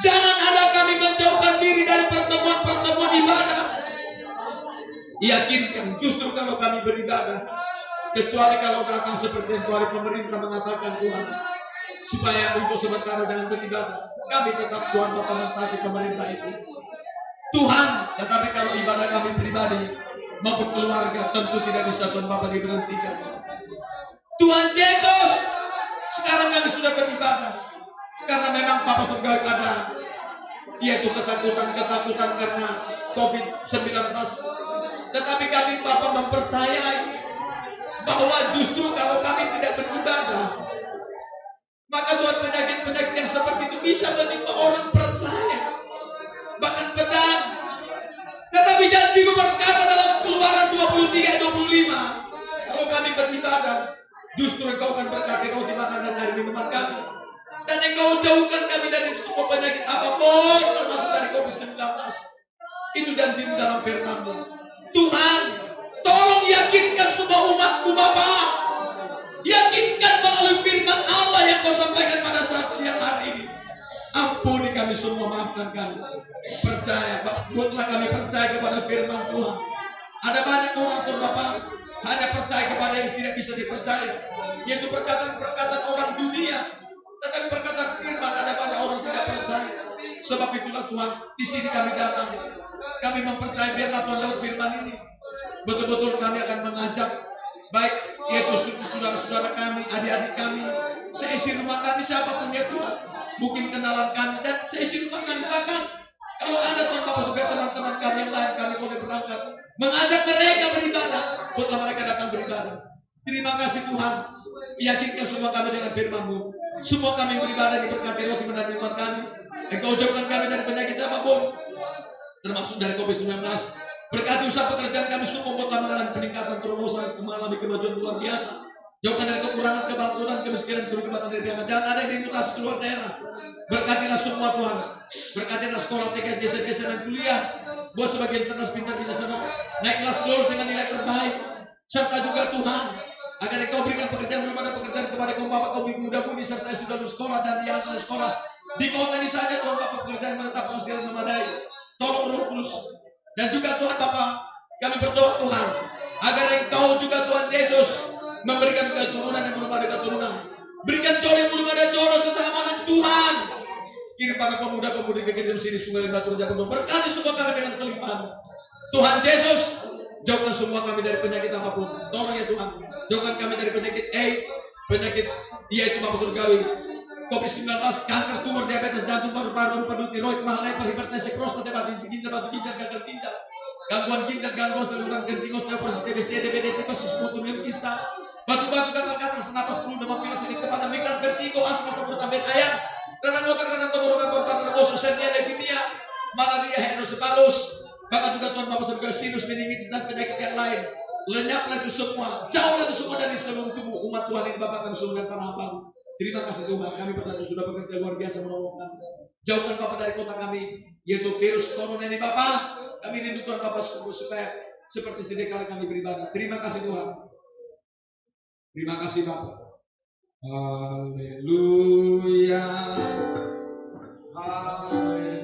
Jangan ada kami menjauhkan diri dari pertemuan-pertemuan ibadah. Yakinkan justru kalau kami beribadah, kecuali kalau datang seperti yang Tuhan pemerintah mengatakan Tuhan, supaya untuk sementara jangan beribadah. Kami tetap Tuhan Bapa mentaati pemerintah itu. Tuhan, tetapi kalau ibadah kami pribadi maupun keluarga tentu tidak bisa Tuhan Bapa diberhentikan. Tuhan Yesus, sekarang kami sudah beribadah karena memang Bapa surga ada, yaitu ketakutan karena COVID-19. Tetapi kami Bapa mempercayai bahwa justru kalau kami tidak beribadah, maka Tuhan penyakit-penyakit yang seperti itu bisa menimpa orang percaya, bahkan pedang. Tetapi janji-Mu berkata dalam Keluaran 23:25, kalau kami beribadah, justru Engkau akan berkati roti makan dan air minuman kami, dan Engkau jauhkan kami dari semua penyakit apapun, termasuk dari COVID-19. Itu janji-Mu dalam firman-Mu. Tuhan, tolong yakinkan semua umat-Mu Bapa. Yakinkan melalui firman Allah yang Kau sampaikan pada saat siang hari ini. Ampuni kami semua, maafkan kami. Percaya, buatlah kami percaya kepada firman Tuhan. Ada banyak orang Tuhan Bapa hanya percaya kepada yang tidak bisa dipercaya, yaitu perkataan-perkataan orang dunia. Tetapi perkataan firman ada banyak orang tidak percaya. Sebab itulah Tuhan, di sini kami datang. Kami mempercayai biarlah Tuhan lewat firman ini betul-betul kami akan mengajak, baik yaitu saudara-saudara kami, adik-adik kami, seisi rumah kami, siapapun ya Tuhan, mungkin kenalan kami dan seisi rumah kami. Bahkan kalau ada Tuhan Bapa juga teman-teman kami yang lain, kami boleh berangkat mengajak mereka beribadah, buatlah mereka datang beribadah. Terima kasih Tuhan, yakinkan semua kami dengan firman-Mu. Semua kami beribadah diberkati roti dan minuman kami. Engkau jauhkan kami dari penyakit apapun, termasuk dari COVID-19. Berkati usaha pekerjaan kami semua, buatlah mengalami peningkatan, terobosan, mengalami kemajuan luar biasa. Jauhkan dari kekurangan, kebangkrutan, kemiskinan, kebangkrutan dari tiang. Jangan ada yang dimutasi keluar daerah. Berkatilah semua Tuhan. Berkatilah sekolah, TK, JSS, dan kuliah. Buat sebagian ternas pintar di sana naik kelas lulus dengan nilai terbaik. Serta juga Tuhan, agar Engkau berikan pekerjaan belum ada pekerjaan kepada kaum bapak, kaum ibu, muda-mudi serta yang sudah lulus sekolah dan yang akan sekolah. Di kota ini saja Tuhan Bapa pekerjaan menetap penghasilan memadai. Tolong Roh Kudus. Dan juga Tuhan Bapa, kami berdoa Tuhan, agar Engkau juga Tuhan Yesus memberikan keturunan yang belum ada keturunan. Berikan jodoh yang belum ada jodoh sesama anak Tuhan. Kirim para pemuda-pemudi ke kirim sini sungai Batu Jakarta. Berkati semua kami dengan kelimpahan. Tuhan Yesus, jauhkan semua kami dari penyakit apapun. Tolong ya Tuhan, jauhkan kami dari penyakit AIDS, penyakit yaitu Bapa surgawi, COVID-19, kanker, tumor, diabetes, jantung, paru-paru, empedu, tiroid, mah, leper, hipertensi, prostat, hepatitis, ginjal, batu ginjal, gagal ginjal, gangguan ginjal, gangguan saluran kencing, osteoporosis, TBC, DBD, tipes, putus, kista, batu-batu, gatal-gatal, senapas, flu, demam, pilek, sakit kepala, migran, vertigo, asma, sabut, tambah ayam, radang otak, radang tenggorokan, paru-paru, nervosus, hernia, leukemia, malaria, hidrosepalus, bahkan juga Tuhan Bapa surga, sinus, meningitis, dan penyakit yang lain. Lenyaplah itu semua, jauhlah itu semua dari seluruh tubuh umat Tuhan ini Bapa kami semua dan para hamba. Terima kasih Tuhan, kami percaya sudah bekerja luar biasa menolong kami. Jauhkan Bapa dari kota kami, yaitu virus corona ini Bapa. Kami rindu Tuhan Bapa supaya seperti sedia kali kami beribadah. Terima kasih Tuhan. Terima kasih Bapa. Haleluya. Haleluya. Haleluya.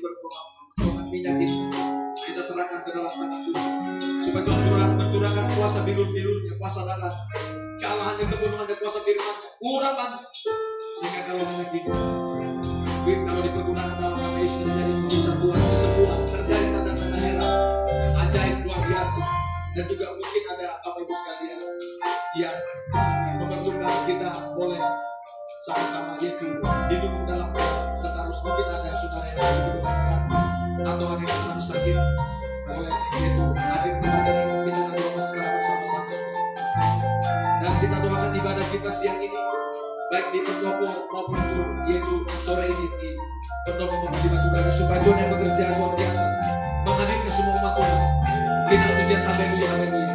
berdoa, Tuhan minyak ini kita serahkan ke dalam tangan Tuhan, supaya Tuhan mencurahkan kuasa bilur-bilurnya, kuasa darah, kealahannya, kepenuhannya, kuasa firman-Nya, urapan, sehingga kalau minyak ini, kalau dipergunakan dalam nama Yesus menjadi mujizat Tuhan, kesembuhan, terjadi tanda-tanda heran, ajaib luar biasa, dan juga mungkin ada Bapak Ibu sekalian yang memerlukan kita boleh sama-sama yaitu didukung dalam seterus. Mungkin ada saudara yang lagi berat atau ada yang sedang sakit, boleh yaitu hadir di badan ini, kita akan doa secara bersama-sama dan kita doakan ibadah kita siang ini baik di pendopo maupun yaitu sore ini di pendopo maupun di Batu Raja, supaya Tuhan yang bekerja luar biasa menghadirkan semua umat Tuhan. Berikan pujian haleluya, haleluya.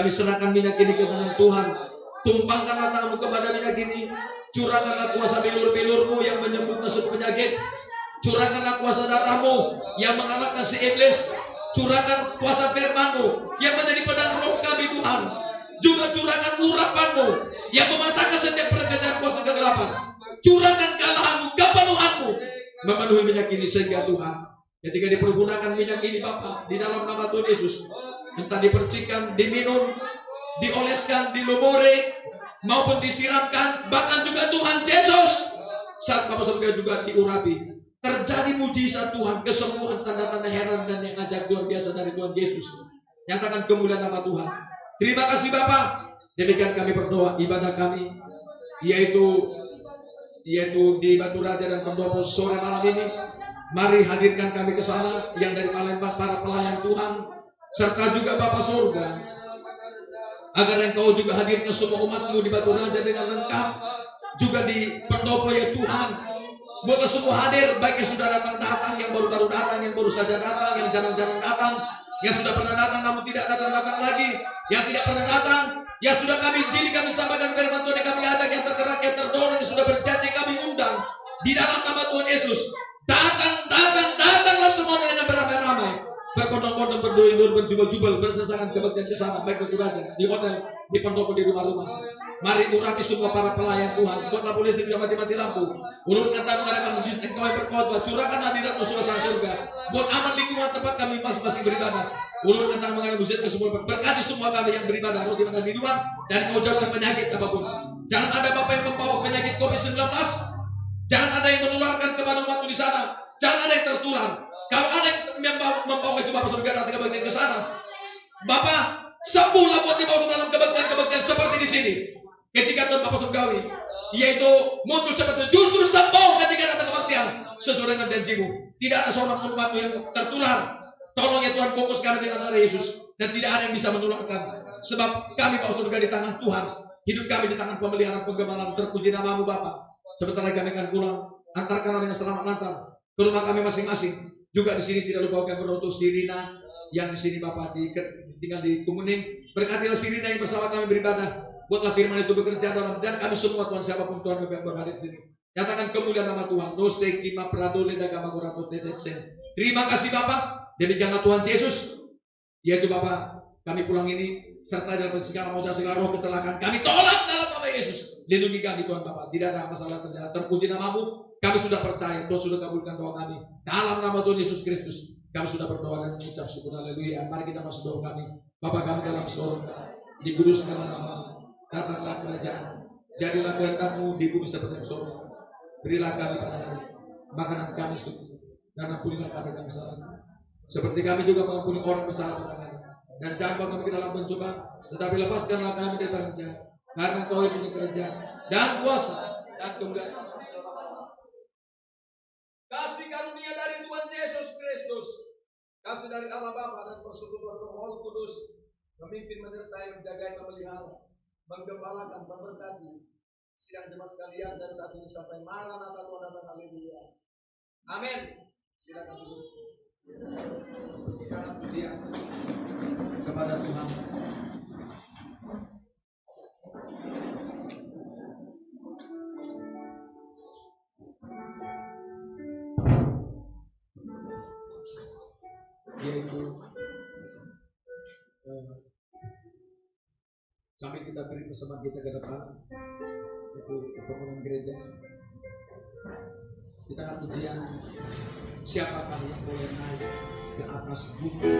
Kami serahkan minyak ini ke tangan Tuhan. Tumpangkanlah tanganmu kepada minyak ini. Curahkanlah kuasa bilur-bilurmu yang menyembuhkan semua penyakit. Curahkanlah kuasa darahmu yang mengalahkan si iblis. Curahkan kuasa firmanmu yang menjadi pedang roh kami Tuhan. Juga curahkan urapanmu yang mematahkan setiap pekerjaan kuasa kegelapan. Curahkan kealahanmu, kepenuhanmu memenuhi minyak ini sehingga Tuhan ketika dipergunakan minyak ini Bapa di dalam nama Tuhan Yesus, entah dipercikan, diminum, dioleskan, dilumuri, maupun disiramkan, bahkan juga Tuhan Yesus saat Bapak Surga juga diurapi, terjadi mujizat Tuhan, kesembuhan, tanda-tanda heran dan yang ajaib luar biasa dari Tuhan Yesus. Nyatakan kemuliaan nama Tuhan. Terima kasih Bapak. Demikian kami berdoa, ibadah kami yaitu di Batu Raja dan Pendopo sore malam ini. Mari hadirkan kami ke sana yang dari Palembang, para pelayan Tuhan, serta juga Bapa Surga, agar Engkau juga hadirkan semua umatmu di Batu Raja dengan lengkap, juga di pendopo ya Tuhan. Buatlah semua hadir, baik yang sudah datang, yang baru-baru datang, yang baru saja datang, yang jarang-jarang datang, yang sudah pernah datang namun tidak datang lagi, yang tidak pernah datang, yang sudah kami jili, kami sampaikan firman Tuhan, kami ajak yang tergerak, yang terdorong, yang sudah berjanji kami undang di dalam nama Tuhan Yesus. Datanglah semuanya dengan beramai-ramai, berbondong-bondong, berduyun-duyun, berjubel-jubel, bersesangan kebaktian ke sana, baik di gereja, di hotel, di pendopo, di rumah-rumah. Mari urapi semua para pelayan Tuhan. Buatlah polisi tidak mati-mati lampu. Ulurkan tangan mengadakan mujizat engkau yang berkhotbah. Curahkan hadirat suasana surga. Buat aman lingkungan tempat kami masing-masing beribadah. Ulurkan tangan mengadakan mujizat ke semua. Berkati semua kami yang beribadah. Roti dan minuman. Dan kau jauhkan penyakit apapun. Jangan ada bapak yang membawa penyakit COVID-19. Jangan ada yang menularkan kepada umatmu di sana. Jangan ada yang tertular. Kalau ada yang membawa itu Bapak surga datang kebaktian ke sana. Bapak sembuhlah buat dibawa dalam kebaktian seperti di sini. Ketika Tuhan Bapak Surgawi, yaitu muncul seperti justru sembuh ketika datang kebaktian sesuai dengan janjimu. Tidak ada seorang umatmu yang tertular. Tolong ya Tuhan, fokus kami dengan darah Yesus, dan tidak ada yang bisa menularkan. Sebab kami Bapak Surga di tangan Tuhan, hidup kami di tangan pemeliharaan pengembalaan. Terpuji namamu Bapak. Sebentar lagi kami akan pulang. Antarkan orang yang selamat lantar ke rumah kami masing-masing. Juga di sini tidak lupa kami berdoa si Rina yang di sini Bapak tinggal di Kemuning. Berkatilah si Rina yang bersama kami beribadah. Buatlah firman itu bekerja dalam, dan kami semua Tuhan, siapapun Tuhan yang berhadir di sini. Nyatakan kemuliaan nama Tuhan. Terima kasih Bapak. Demikianlah Tuhan Yesus, yaitu Bapak, kami pulang ini serta dalam segala macam segala roh kecelakaan kami tolak dalam nama Yesus. Lindungi kami Tuhan Bapak. Tidak ada masalah terjadi. Terpuji namamu. Kami sudah percaya, Tuhan sudah kabulkan doa kami. Dalam nama Tuhan Yesus Kristus, kami sudah berdoa dan mengucap syukur. Haleluya. Mari kita masuk doa kami. Bapa kami dalam surga, dikuduskanlah namamu. Datanglah kerajaan, jadilah kehendak-Mu di bumi seperti di surga. Berilah kami pada hari makanan kami sukma, dan ampunilah kami kesalahan, seperti kami juga mengampuni orang bersalah pada kami. Dan jangan bawa kami ke dalam pencobaan, tetapi lepaskanlah kami dari barang jahat. Karena Kau yang punya kerajaan dan kuasa dan kemuliaan selama-lamanya. Kasih karunia dari Tuhan Yesus Kristus, kasih dari Allah Bapa dan persekutuan Roh Kudus, memimpin, menyertai, menjaga, memelihara, menggembalakan, memberkati sidang jemaat sekalian dari saat ini sampai Maranatha Tuhan datang. Haleluya. Amin. Silakan duduk. Kita pujian kepada Tuhan. Yaitu sambil kita beri persembahan kita ke depan, yaitu pembangunan gereja. Kita akan pujian, siapakah yang boleh naik ke atas bumi.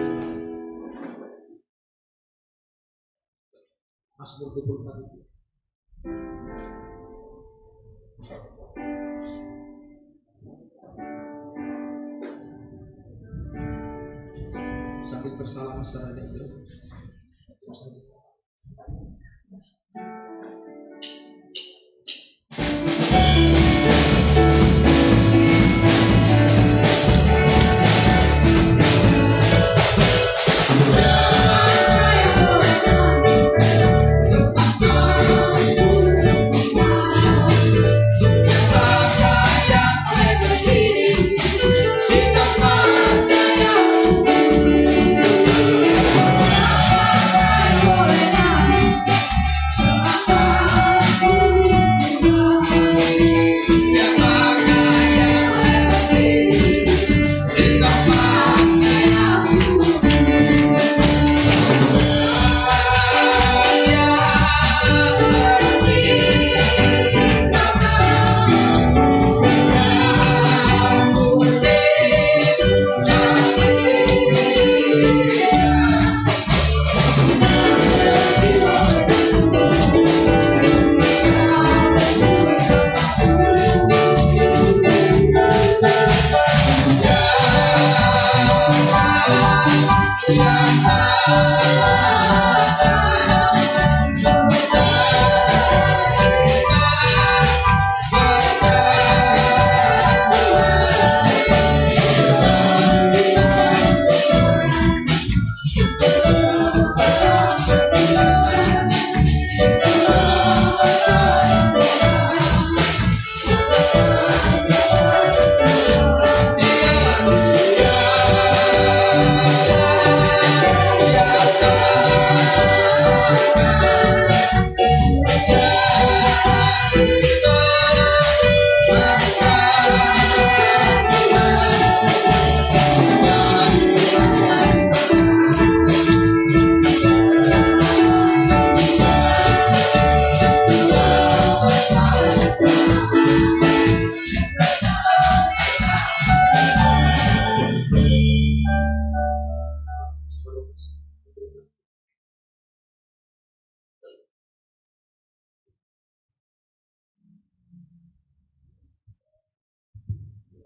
Mazmur 24 itu. Sambil bersalaman secara jauh. Siapa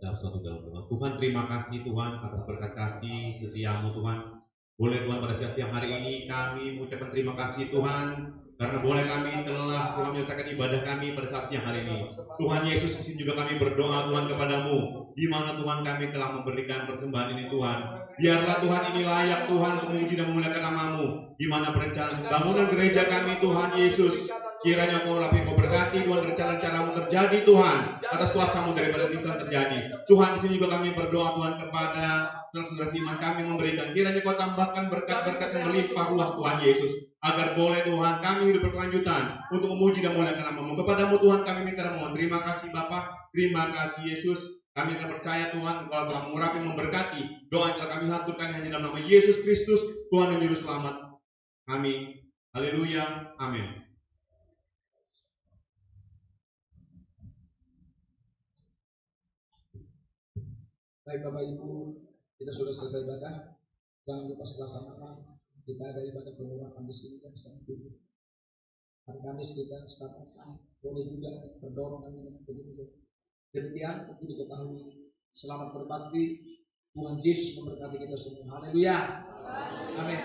dalam doa. Tuhan, terima kasih Tuhan atas berkat kasih setiamu Tuhan. Boleh Tuhan pada siang hari ini kami mengucapkan terima kasih Tuhan, karena boleh kami telah Tuhan menyelesaikan ibadah kami pada saat siang hari ini. Tuhan Yesus, di sini juga kami berdoa Tuhan kepadamu, di mana Tuhan kami telah memberikan persembahan ini Tuhan. Biarlah Tuhan ini layak Tuhan untuk memuji dan memuliakan namamu, di mana perencanaan bangunan gereja kami Tuhan Yesus. Kiranya kau berkati Tuhan, rencana-rencanamu terjadi Tuhan, atas kuasamu daripada kita terjadi. Tuhan, di sini juga kami berdoa Tuhan kepada saudara iman kami memberikan. Kiranya kau tambahkan berkat-berkat yang melimpah ruah Tuhan Yesus, agar boleh Tuhan kami hidup berkelanjutan untuk memuji dan memuliakan namamu. Kepadamu Tuhan kami minta dan mohon. Terima kasih Bapa, terima kasih Yesus. Kami akan percaya Tuhan Engkau telah mengurapi memberkati doa yang telah kami haturkan hanya dalam nama Yesus Kristus, Tuhan dan Juru Selamat kami. Haleluya, amin. Baik Bapak Ibu, kita sudah selesai ibadah. Jangan lupa setelah samakan kita ada ibadah pengurangan di sini jam 7. Hari Kamis kita sekarang boleh juga berdorong kami dengan begitu. Demikian untuk diketahui. Selamat berbakti. Tuhan Yesus memberkati kita semua. Haleluya. Amin.